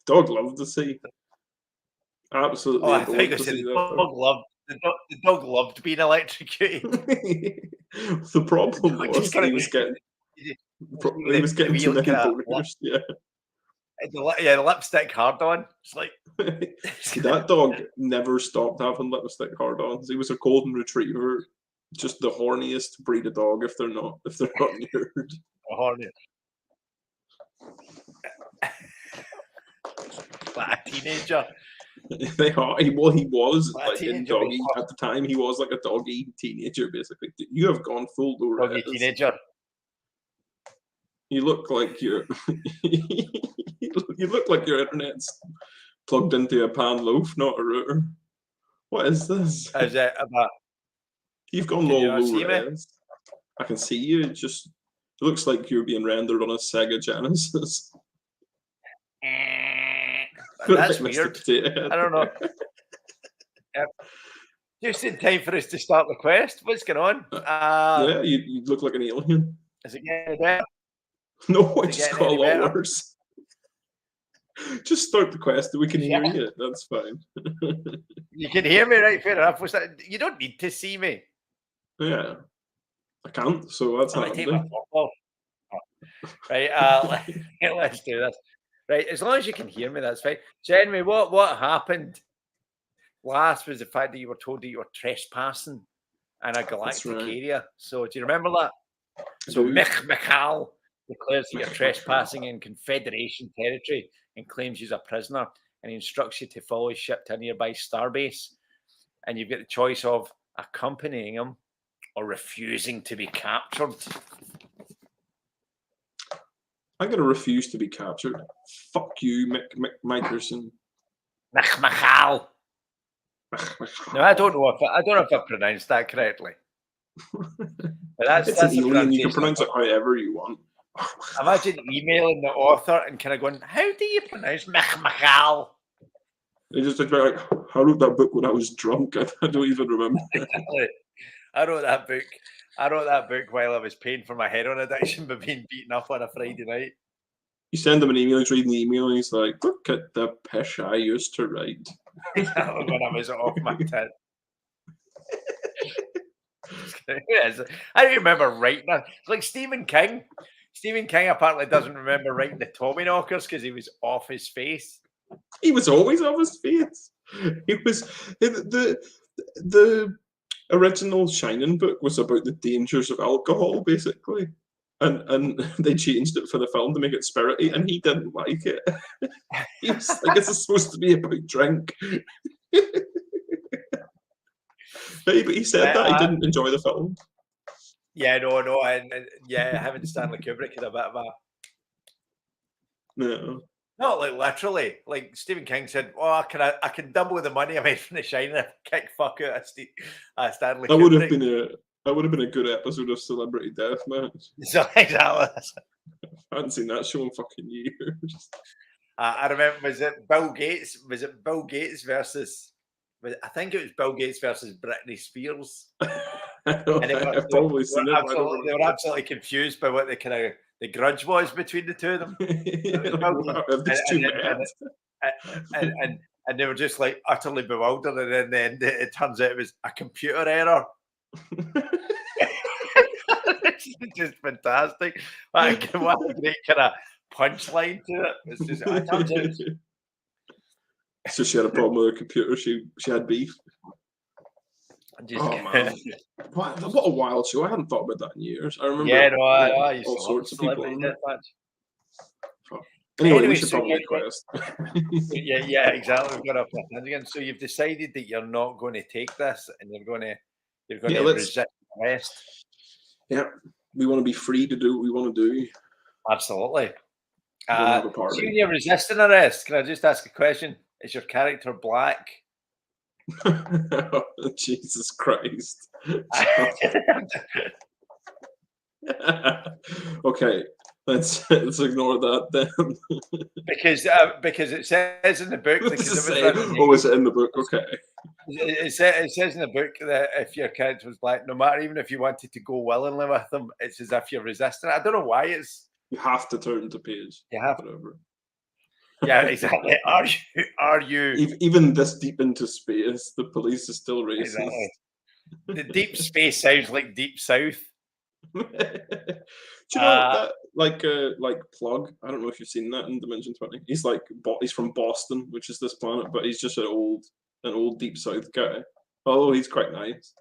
Dog loved to see. Absolutely Oh, I think adored I to said see the that. dog loved the dog loved being electrocuted. The problem I just was kind he of was getting he the, was the getting too wheel many kind of boners. Yeah. yeah, the lipstick hard on. It's like See, that dog never stopped having lipstick hard-ons. He was a golden retriever, just the horniest breed of dog if they're not neutered. horny. Like a teenager. They are. He was Like a like in teenager with doggy at the time. He was like a doggy teenager, basically. You have gone full doggy Lorez. teenager. You look like you're. You look like your internet's plugged into a pan loaf, not a router. What is this? Is it about You've gone can you low not see me? res. I can see you. It just it looks like you're being rendered on a Sega Genesis. That's Like Mr. weird. Potato Head. I don't know. Yep. Just in time for us to start the quest. What's going on? Yeah, you look like an alien. Is it getting better? No, it Is it just getting got a any lot better? worse. Just start the quest. We can hear Yeah. you. That's fine. You can hear me, right? Fair enough. Was that, you don't need to see me. Yeah, I can't. So that's I'm gonna take my handy. football. Right, let's do this. Right, as long as you can hear me, that's fine. So anyway, what happened last was the fact that you were told that you were trespassing in a galactic right. area. So do you remember that? So do. Mick McCall declares that you're Mick trespassing in Confederation territory and claims you're a prisoner, and he instructs you to follow his ship to a nearby starbase. And you've got the choice of accompanying him or refusing to be captured. I'm gonna refuse to be captured. Fuck you, Mick Mickerson. Mick McCall. No, I don't know if I pronounced that correctly. But that's It's an the alien. You can pronunciation. pronounce it however you want. Imagine emailing the author and kind of going, "How do you pronounce Mick McCall?" They just like, I wrote that book when I was drunk. I don't even remember. I wrote that book. I wrote that book while I was paying for my heroin addiction by being beaten up on a Friday night. You send him an email, he's reading the email, and he's like, look at the pish I used to write. When I was off my tit. Yes, I remember writing that. It's like Stephen King. Stephen King apparently doesn't remember writing the Tommyknockers because he was off his face. He was always off his face. He was the original Shining book was about the dangers of alcohol, basically. And they changed it for the film to make it spirity, and he didn't like it. He was like, "This is supposed to be about drink." But he said that he didn't enjoy the film. Yeah, no, and yeah, having Stanley Kubrick had a bit of a No, not like literally. Like Stephen King said, "Oh, I can double the money I made from The Shining if I kick fuck out of Stanley that Kubrick." would have been a good episode of Celebrity Deathmatch. So exactly. I hadn't seen that show in fucking years. I remember. Was it Bill Gates? Was it Bill Gates versus? I think it was Bill Gates versus Britney Spears. I've probably seen it. They were absolutely confused by what the grudge was between the two of them. And they were just like utterly bewildered. And then it turns out it was a computer error. It's just fantastic. What a great kind of punchline to it. It's just, it turns out so she had a problem with her computer. She had beef. Oh man, what a wild show! I hadn't thought about that in years. I remember. Yeah, no, I used all to sorts of people. Anyway, we should probably quest. yeah, exactly. We've got off that again. So you've decided that you're not going to take this, and you're going to resist arrest. Yeah, we want to be free to do what we want to do. Absolutely. So when you're resisting arrest, can I just ask a question? Is your character black? Jesus Christ. Okay, let's ignore that then. because it says in the book. Is it in the book? Okay. It says in the book that if your character was black, no matter even if you wanted to go willingly with them, it's as if you're resisting it. I don't know why it's. You have to turn to page. You have. Whatever. Yeah, exactly. Are you Even this deep into space, the police is still racist. exactly? The deep space sounds like deep south. Do you know that like Plug? I don't know if you've seen that in Dimension 20. He's like he's from Boston, which is this planet, but he's just an old deep south guy. Although he's quite nice.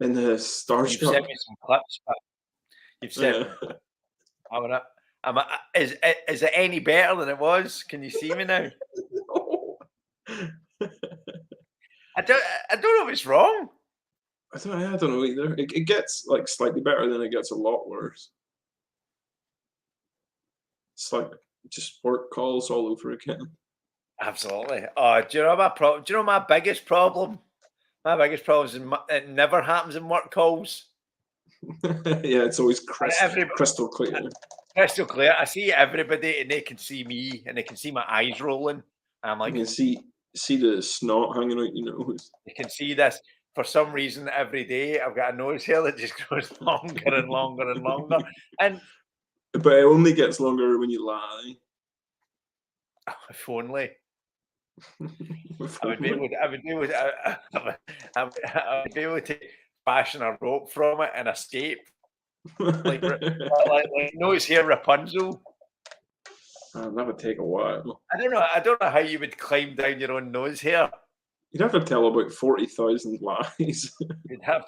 In the You've Starstruck. sent me some clips, but you've sent. Is it any better than it was? Can you see me now? No. I don't know if it's wrong. I don't know either. It gets like slightly better, then it gets a lot worse. It's like just work calls all over again. Absolutely. Oh, do you know my problem? Do you know my biggest problem? My biggest problem is it never happens in work calls. Yeah, it's always crystal clear. Crystal clear. I see everybody, and they can see me, and they can see my eyes rolling. And I'm like, you can see the snot hanging out your nose. You can see this. For some reason, every day I've got a nose hair that just grows longer and longer and longer. And but it only gets longer when you lie. If only. I would be able to fashion a rope from it and escape. like nose hair Rapunzel. That would take a while. I don't know how you would climb down your own nose hair. You'd have to tell about 40,000 lies. You would have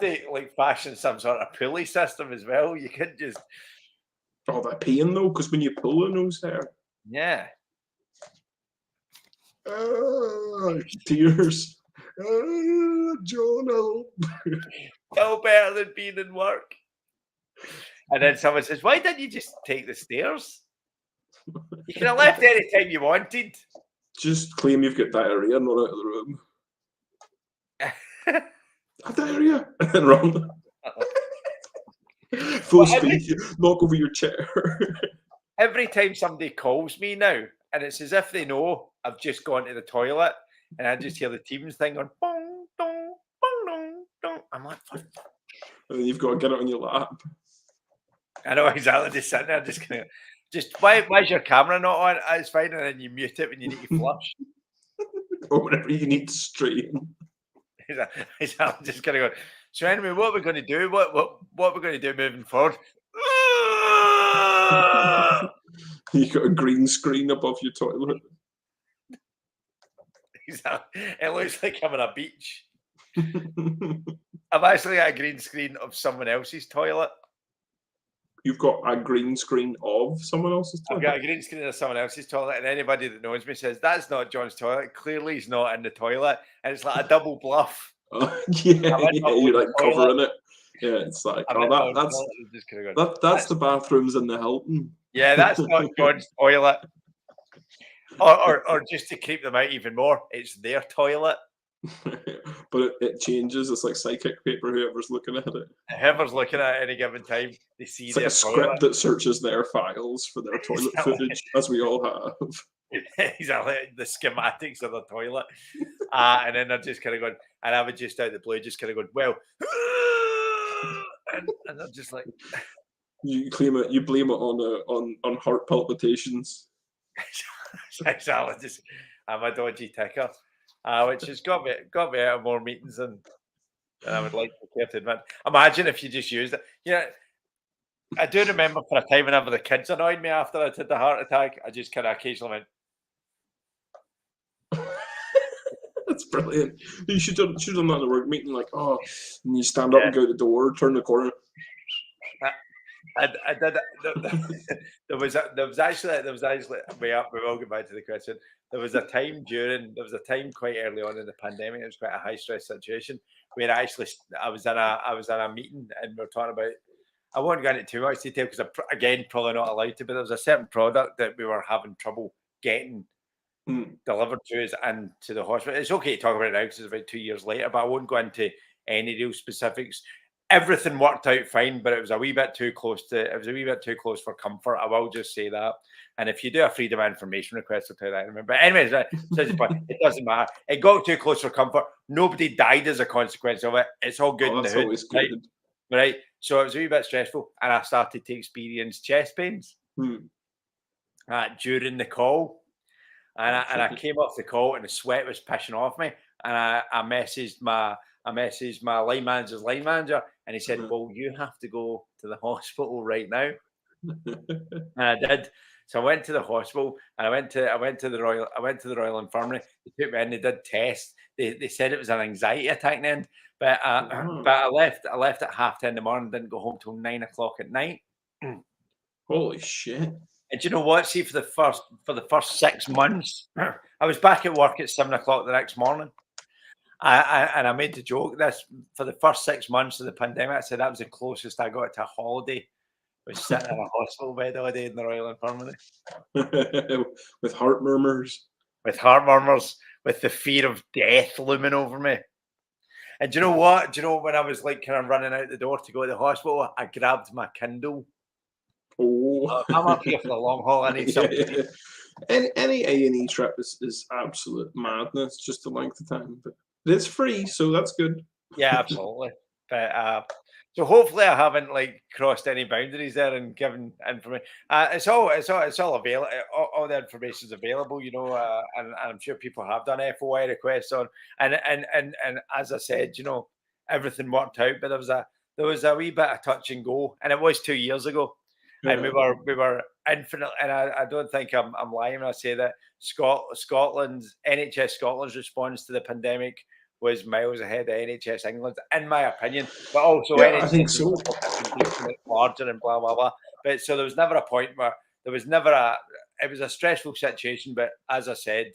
to like fashion some sort of pulley system as well. You couldn't just. Oh, that pain though, because when you pull a nose hair. Yeah. Tears. John, help. No better than being in work. And then someone says, "Why didn't you just take the stairs? You could have left any time you wanted." Just claim you've got diarrhea and run out of the room. Diarrhea and run. Full speed, knock over your chair. Every time somebody calls me now, and it's as if they know I've just gone to the toilet, and I just hear the Teams thing going bong dong bong dong dong. I'm like, what? And then you've got to get it on your lap. I know exactly. Just sitting there, why's your camera not on? It's fine, and then you mute it when you need to flush. Or whenever you need to strain. I'm just gonna go. So anyway, what we're going to do? What we're going to do moving forward? You got a green screen above your toilet. It looks like I'm on a beach. I've actually got a green screen of someone else's toilet. You've got a green screen of someone else's toilet? I've got a green screen of someone else's toilet, and anybody that knows me says, "That's not John's toilet. Clearly he's not in the toilet." And it's like a double bluff. Yeah, you're like covering it. Yeah, it's like, that's the bathrooms in the Hilton. Yeah, that's not John's toilet. Or just to creep them out even more, it's their toilet. But it changes. It's like psychic paper, whoever's looking at it. Whoever's looking at it at any given time, they see it's like a script toilet. that searches their files for their toilet footage, as we all have. Exactly, the schematics of the toilet. And then they're just kind of going, and I would just out the blue, just kind of going, well, and they're just like, you blame it on heart palpitations. Exactly, I'm a dodgy ticker, which has got me out of more meetings than I would like to care to admit. Imagine if you just used it. Yeah, I do remember for a time whenever the kids annoyed me after I had the heart attack, I just kind of occasionally went. That's brilliant. You should have done that in a work meeting, like, and you stand up and go to the door, turn the corner. I did. There was actually way up. We will get back to the question. There was a time quite early on in the pandemic. It was quite a high stress situation where I was in a meeting and we were talking about. I won't go into too much detail because again probably not allowed to. But there was a certain product that we were having trouble getting delivered to us and to the hospital. It's okay to talk about it now because it's about 2 years later. But I won't go into any real specifics. Everything worked out fine, but it was a wee bit too close for comfort. I will just say that. And if you do a freedom of information request, I'll tell you that. Remember, anyways, it doesn't matter. It got too close for comfort. Nobody died as a consequence of it. It's all good in the hood, always good. Right? So it was a wee bit stressful, and I started to experience chest pains. during the call. And I came off the call and the sweat was pissing off me. And I messaged my line manager's line manager, and he said, "Well, you have to go to the hospital right now." And I did. So I went to the hospital, and I went to the Royal Infirmary. They took me in. They did tests. They said it was an anxiety attack then. But I left at 10:30 in the morning. Didn't go home till 9 o'clock at night. Holy shit! And do you know what? See, for the first 6 months, I was back at work at 7 o'clock the next morning. And I made the joke this for the first 6 months of the pandemic. I said that was the closest I got to a holiday, was sitting in a hospital bed all day in the Royal Infirmary. With heart murmurs. With heart murmurs, with the fear of death looming over me. And do you know what? Do you know when I was like kind of running out the door to go to the hospital, I grabbed my Kindle. Oh, I'm up here for the long haul. I need something. Yeah. Any A&E trip is absolute madness, just the length of time. But it's free, so that's good. Yeah, absolutely. But so hopefully I haven't like crossed any boundaries there and given information. It's all available. All the information is available, you know, and I'm sure people have done FOI requests on. And as I said, you know, everything worked out, but there was a wee bit of touch and go, and it was 2 years ago. And we were infinite, and I don't think I'm lying when I say that Scotland's NHS Scotland's response to the pandemic was miles ahead of NHS England, in my opinion. But also, NHS I think so. Larger and blah blah blah. But so there was never a point where it was a stressful situation. But as I said,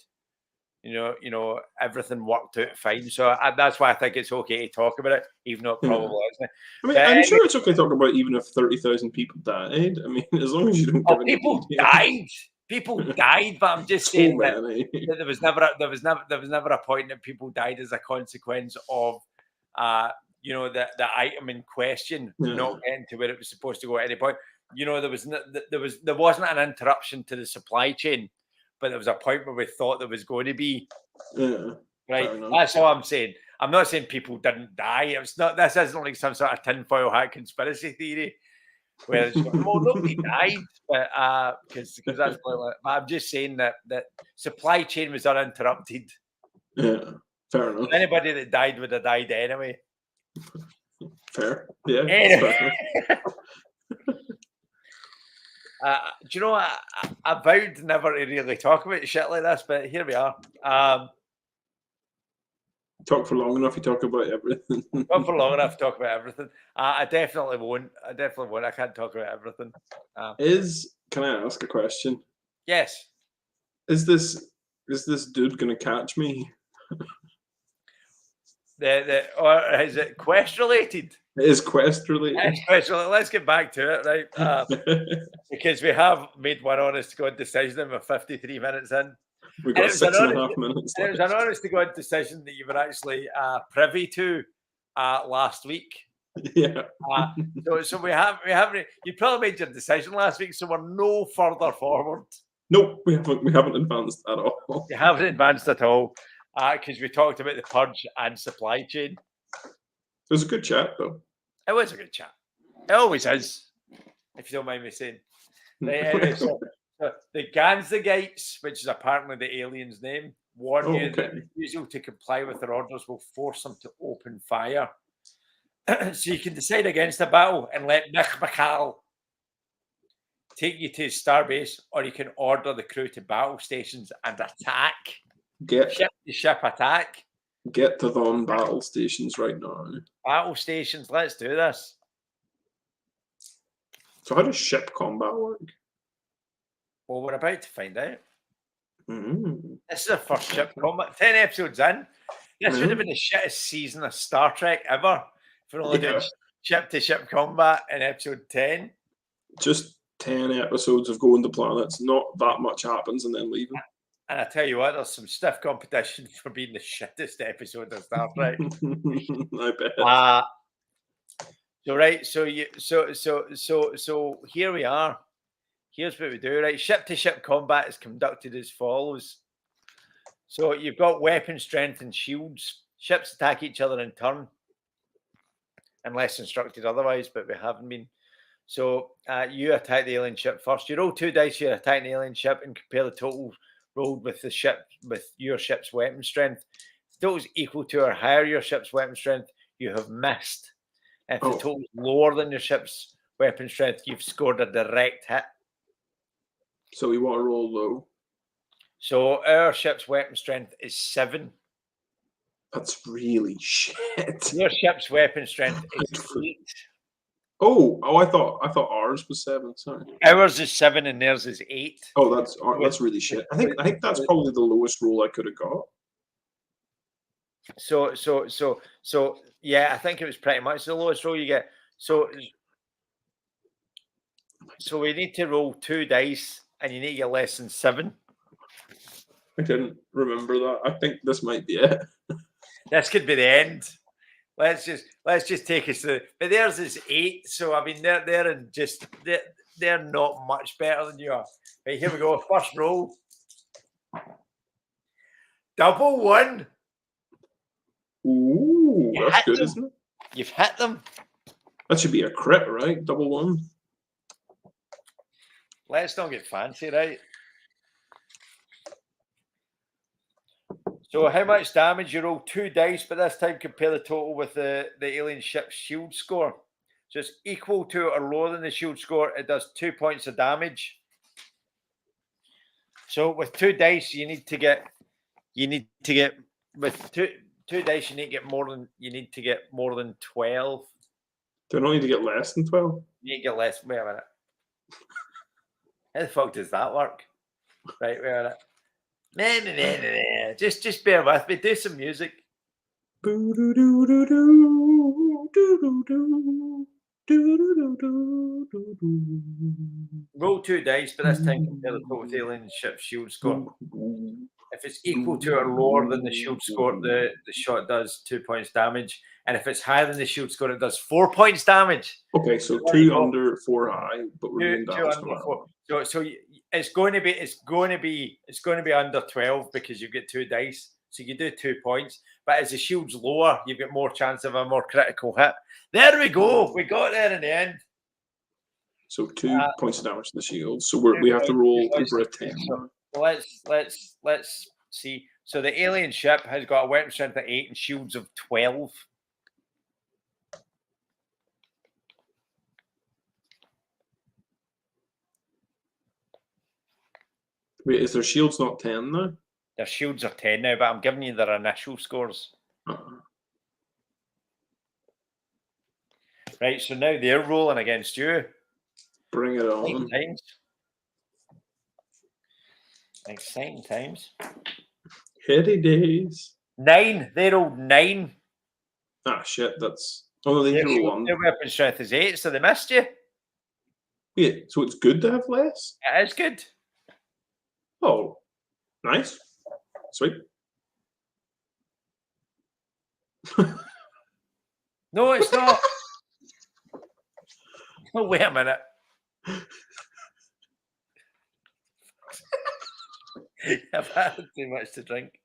you know, everything worked out fine. So that's why I think it's okay to talk about it, even though it probably isn't. I mean, I'm sure it's okay to talk about even if 30,000 people died. I mean, as long as you don't. People died. People died, but I'm just saying that there was never a point that people died as a consequence of, you know, the item in question not getting to where it was supposed to go at any point. You know, there wasn't an interruption to the supply chain, but there was a point where we thought there was going to be. Yeah, right. That's all I'm saying. I'm not saying people didn't die. It's not. This isn't like some sort of tinfoil hat conspiracy theory. Where well, nobody died, but because that's. But I'm just saying that supply chain was uninterrupted. Yeah, fair enough. Anybody that died would have died anyway. Fair, yeah. Anyway. Do you know, I vowed never to really talk about shit like this, but here we are. Talk for long enough, you talk about everything. Talk for long enough, talk about everything. I definitely won't. I can't talk about everything. Can I ask a question? Yes. Is this dude gonna catch me? Or is it quest related? It is quest related. It's quest related. Let's get back to it, right? Because we have made one honest to God decision and we're 53 minutes in. We've got 6.5 minutes. It was an honest to God decision that you were actually privy to last week. Yeah. So we haven't. You probably made your decision last week, so we're no further forward. Nope, we haven't advanced at all. We haven't advanced at all because we talked about the purge and supply chain. It was a good chat, though. It was a good chat. It always is, if you don't mind me saying. Anyway, so the Ganzagites, which is apparently the alien's name, warn you that refusal to comply with their orders will force them to open fire. So you can decide against the battle and let Mick McCall take you to his starbase, or you can order the crew to battle stations and attack. Ship attack. Get to them battle stations right now. Battle stations, let's do this. So how does ship combat work? Well, we're about to find out. Mm. This is our first ship combat. 10 episodes in. This would have been the shittest season of Star Trek ever. If we're only doing ship-to-ship combat in episode 10. Just 10 episodes of going to planets. Not that much happens and then leaving. And I tell you what, there's some stiff competition for being the shittest episode of Star Trek. I bet. So here we are. Here's what we do, right? Ship-to-ship combat is conducted as follows. So you've got weapon strength and shields. Ships attack each other in turn, unless instructed otherwise, but we haven't been. So you attack the alien ship first. You roll 2 dice. You attack the alien ship and compare the total rolled with the ship with your ship's weapon strength. If the total's equal to or higher your ship's weapon strength, you have missed. If the total's lower than your ship's weapon strength, you've scored a direct hit. So we want to roll low. So our ship's weapon strength is 7. That's really shit. Your ship's weapon strength is 8. Oh! I thought ours was 7. Sorry. Ours is 7 and theirs is 8. Oh, that's really shit. I think that's probably the lowest roll I could have got. So yeah, I think it was pretty much the lowest roll you get. So we need to roll 2 dice, and you need to get less than 7. I didn't remember that. I think this might be it. This could be the end. Let's just take us through. But theirs is 8, so I mean they're not much better than you are. Right, here we go. First roll. Double 1. Ooh, You that's hit good, them. isn't it? You've hit them. That should be a crit, right? Double 1. Let's not get fancy, right? So how much damage? You roll 2 dice, but this time compare the total with the alien ship's shield score. So it's equal to or lower than the shield score. It does 2 points of damage. So with 2 dice, you need to get with two dice, you need to get more than 12. Do I not need to get less than 12? You need to get less. Wait a minute. How the fuck does that work? Right, wait a minute. Nah. Just bear with me. Do some music. Roll 2 dice, but this time compare the total alien ship shield score. If it's equal to or lower than the shield score, the shot does 2 points damage. And if it's higher than the shield score, it does 4 points damage. Okay, so 2 under, 4 high, but we're doing damage. So it's going to be under 12 because you get 2 dice. So you do 2 points. But as the shield's lower, you've got more chance of a more critical hit. There we go. We got there in the end. So 2 points of damage to the shield. So we have to roll over a 10. So let's see. So the alien ship has got a weapon strength of 8 and shields of 12. Wait, is their shields not 10 now? Their shields are 10 now, but I'm giving you their initial scores. Right, so now they're rolling against you. Bring it on. Exciting times. Heady days. 9. They rolled 9. Ah, shit, that's... Oh, no, they roll 1. Their weapon strength is 8, so they missed you. Wait, so it's good to have less? It is good. Oh, nice. Sweet. No, it's not. Oh, wait a minute. I've had too much to drink.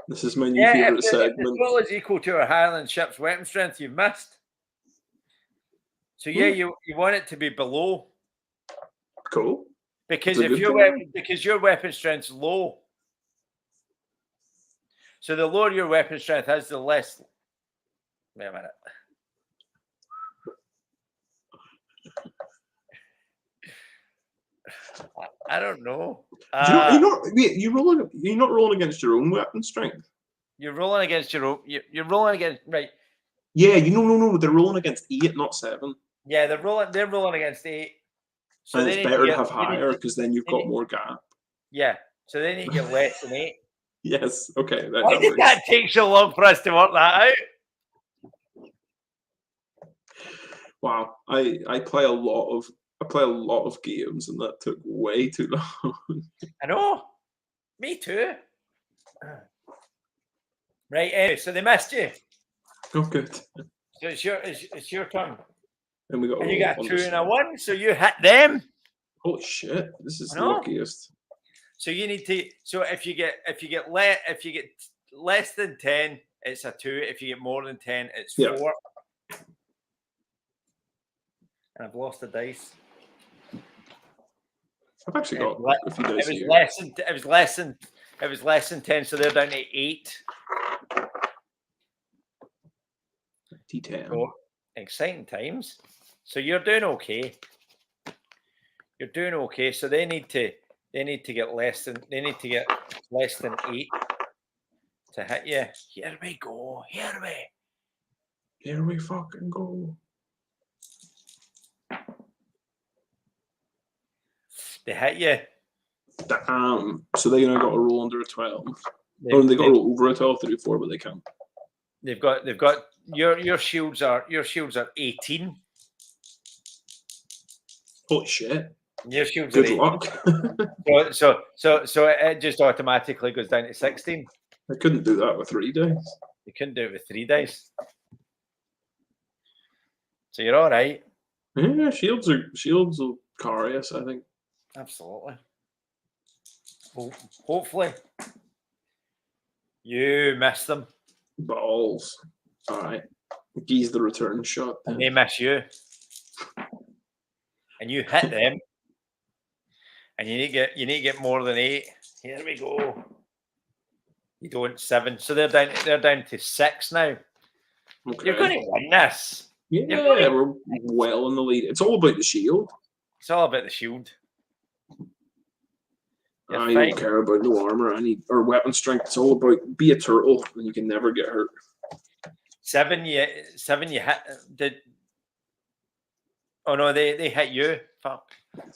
This is my new favorite segment. If the total is equal to or higher than ship's weapon strength, you've missed. So yeah, you want it to be below. Cool. Because if your weapon strength's low. So the lower your weapon strength is, the less. Wait a minute. I don't know. You're not rolling against your own weapon strength. You're rolling against your own. You're rolling against, right? Yeah, no. They're rolling against 8, not 7. Yeah, they're rolling against 8. So and it's better to have higher because then you've got more gap. Yeah, so they need to get less than 8. Yes. Okay. Why did that take so long for us to work that out? Wow, I play a lot of games, and that took way too long. I know. Me too. Right. Anyway, so they missed you. Oh, good. So it's your turn. And you got a 2 and a 1, so you hit them. Holy shit! This is the luckiest. So you need to. So if you get less than 10, it's a 2. If you get more than 10, it's 4. and I've lost the dice. I've actually got a few dice here. It was less than 10, so they're down to 8. D10. So, exciting times. So you're doing okay. You're doing okay. So they need to get less than 8 to hit you. Here we go. Here we fucking go. They hit you. Damn. So they're gonna got to roll under a 12. They got to roll over a 12 to do 4, but they can't. They've got your shields are 18. Holy shit. Your shields Good are 18. luck. so it just automatically goes down to 16. I couldn't do that with 3 dice. You couldn't do it with 3 dice. So you're all right. Yeah, shields will carry us, I think. Absolutely. Hopefully. You miss them. Balls. All right. Gee's the return shot. And they miss you. And you hit them. And you need to get more than 8. Here we go. You don't 7. So they're down to 6 now. Okay. You're going to win this. Yeah, we're well in the lead. It's all about the shield. It's all about the shield. I don't care about no armor. Or weapon strength. It's all about be a turtle and you can never get hurt. 7 you hit. Oh no, they hit you. Fuck.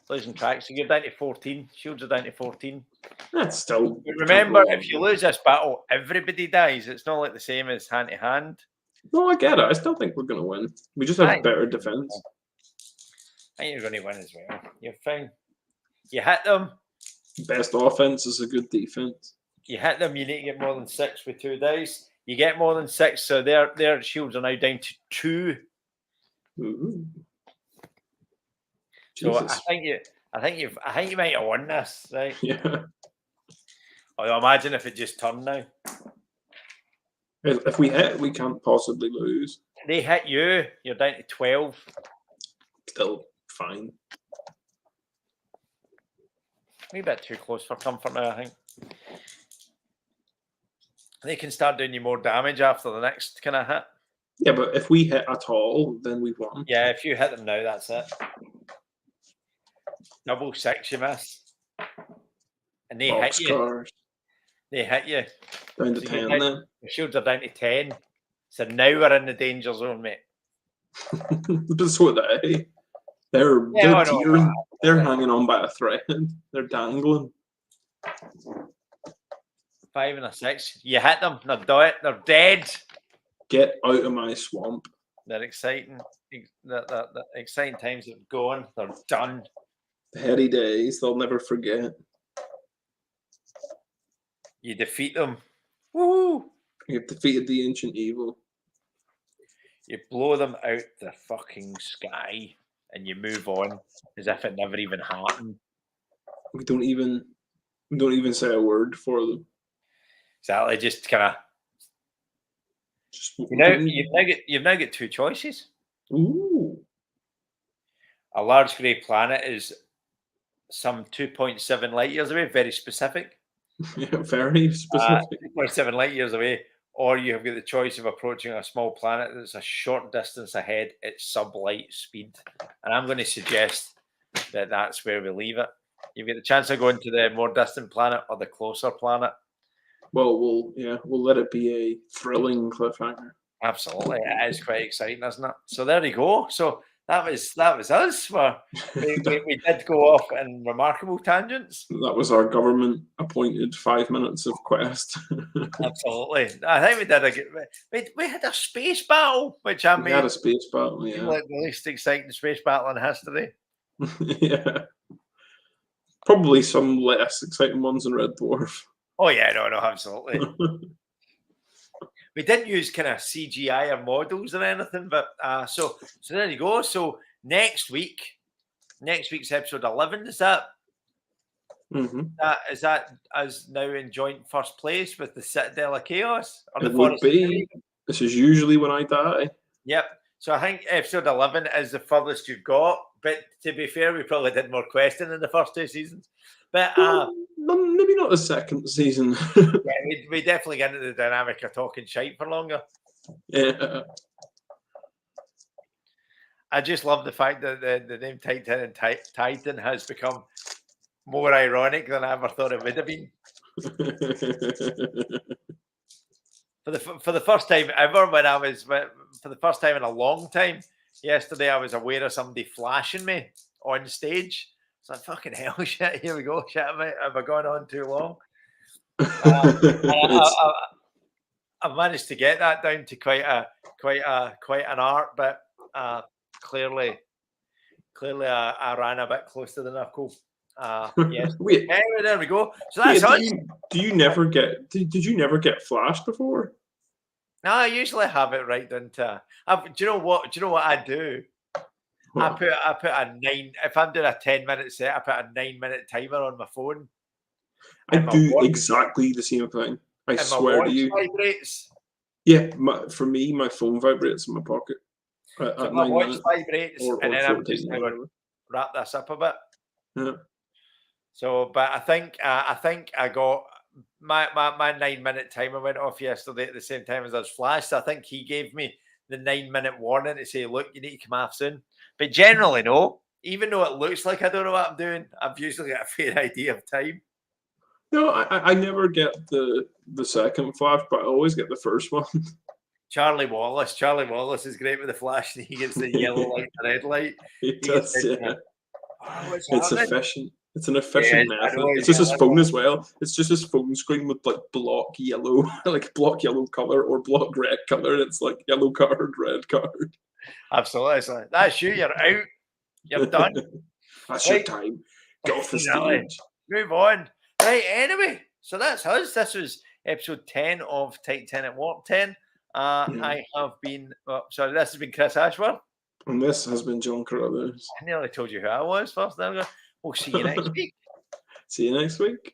Losing track. So you're down to 14. Shields are down to 14. That's still. But remember, if you lose this battle, everybody dies. It's not like the same as hand to hand. No, I get it. I still think we're going to win. We just have better defense. I think you're going to win as well. You're fine. You hit them. Best offense is a good defense. You hit them. You need to get more than 6 with 2 dice. You get more than 6, so their shields are now down to 2. Ooh. So Jesus. I think you might have won this, right? Yeah. Oh, imagine if it just turned now. If we hit, we can't possibly lose. They hit you. You're down to 12. Still fine. A bit too close for comfort now, I think. They can start doing you more damage after the next kind of hit. Yeah, but if we hit at all, then we've won. Yeah, if you hit them now, that's it. Double 6 you miss. And they hit you. They hit you. Down to 10 then. The shields are down to 10. So now we're in the danger zone, mate. But so are they. They're teetering. They're hanging on by a thread. They're dangling. 5 and a 6. You hit them. They're dead. Get out of my swamp. They're exciting. The exciting times have gone. They're done. The heady days. They'll never forget. You defeat them. Woo! You've defeated the ancient evil. You blow them out the fucking sky and you move on as if it never even happened. We don't even say a word for them. Exactly, just kind of. You've now got 2 choices. Ooh. A large grey planet is some 2.7 light years away, very specific. Yeah, very specific. 2.7 light years away. Or you have got the choice of approaching a small planet that's a short distance ahead at sub-light speed. And I'm going to suggest that that's where we leave it. You've got the chance of going to the more distant planet or the closer planet. Well, we'll let it be a thrilling cliffhanger. Absolutely, it is quite exciting, isn't it? So there you go. So that was us. We did go off in remarkable tangents. That was our government-appointed 5 minutes of quest. Absolutely, I think we had a space battle, which I mean, we had a space battle, yeah, like the least exciting space battle in history. Yeah, probably some less exciting ones in Red Dwarf. Oh yeah, no, absolutely. We didn't use kind of CGI or models or anything, but so there you go. So next week's episode 11 is that. Mm-hmm. Is that as now in joint first place with the Citadel of Chaos? Or it would be. This is usually when I die. Yep. So I think episode 11 is the furthest you've got. But to be fair, we probably did more questing in the first 2 seasons. But Maybe not the second season. yeah, we definitely get into the dynamic of talking shite for longer. Yeah. I just love the fact that the name Titan and Titan has become more ironic than I ever thought it would have been. For the first time ever, for the first time in a long time, yesterday I was aware of somebody flashing me on stage. It's like, fucking hell, shit, here we go. Shit, have I gone on too long? I've managed to get that down to quite an art, but clearly I ran a bit close to the knuckle. Yes. Wait, anyway, there we go. So that's us. Do you never get? Did you never get flashed before? No, I usually have it right down to. Do you know what? Do you know what I do? What? I put a 9. If I'm doing a 10-minute set, I put a 9-minute timer on my phone. I And my do watch- exactly the same thing. I and my swear watch to you. vibrates. Yeah, for me, my phone vibrates in my pocket. At So my 9 watch minutes vibrates, or and then I'm 14, just going to whatever. wrap this up a bit. Yeah. So, but I think I got my 9-minute timer went off yesterday at the same time as I was flashed. I think he gave me the 9-minute warning to say, look, you need to come off soon. But generally, no. Even though it looks like I don't know what I'm doing, I've usually got a fair idea of time. No, I never get the second flash, but I always get the first one. Charlie Wallace is great with the flash, and he gets the yellow light, the red light. It He gets does, it, yeah. what's It's happening? efficient. It's an efficient Yeah, I method. know, It's just yeah, his I phone know. as well. It's just his phone screen with like block yellow, like block yellow color or block red color. It's like yellow card, red card. Absolutely. It's like, that's you, you're out. You're done. That's your Right. time. Get off the Exactly. stage. Move on. Right, anyway, so that's us. This was episode 10 of Tight 10 at Warp 10. I have been, sorry, this has been Chris Ashworth. And this has been John Carruthers. I nearly told you who I was first. There we go. We'll see you next week. See you next week.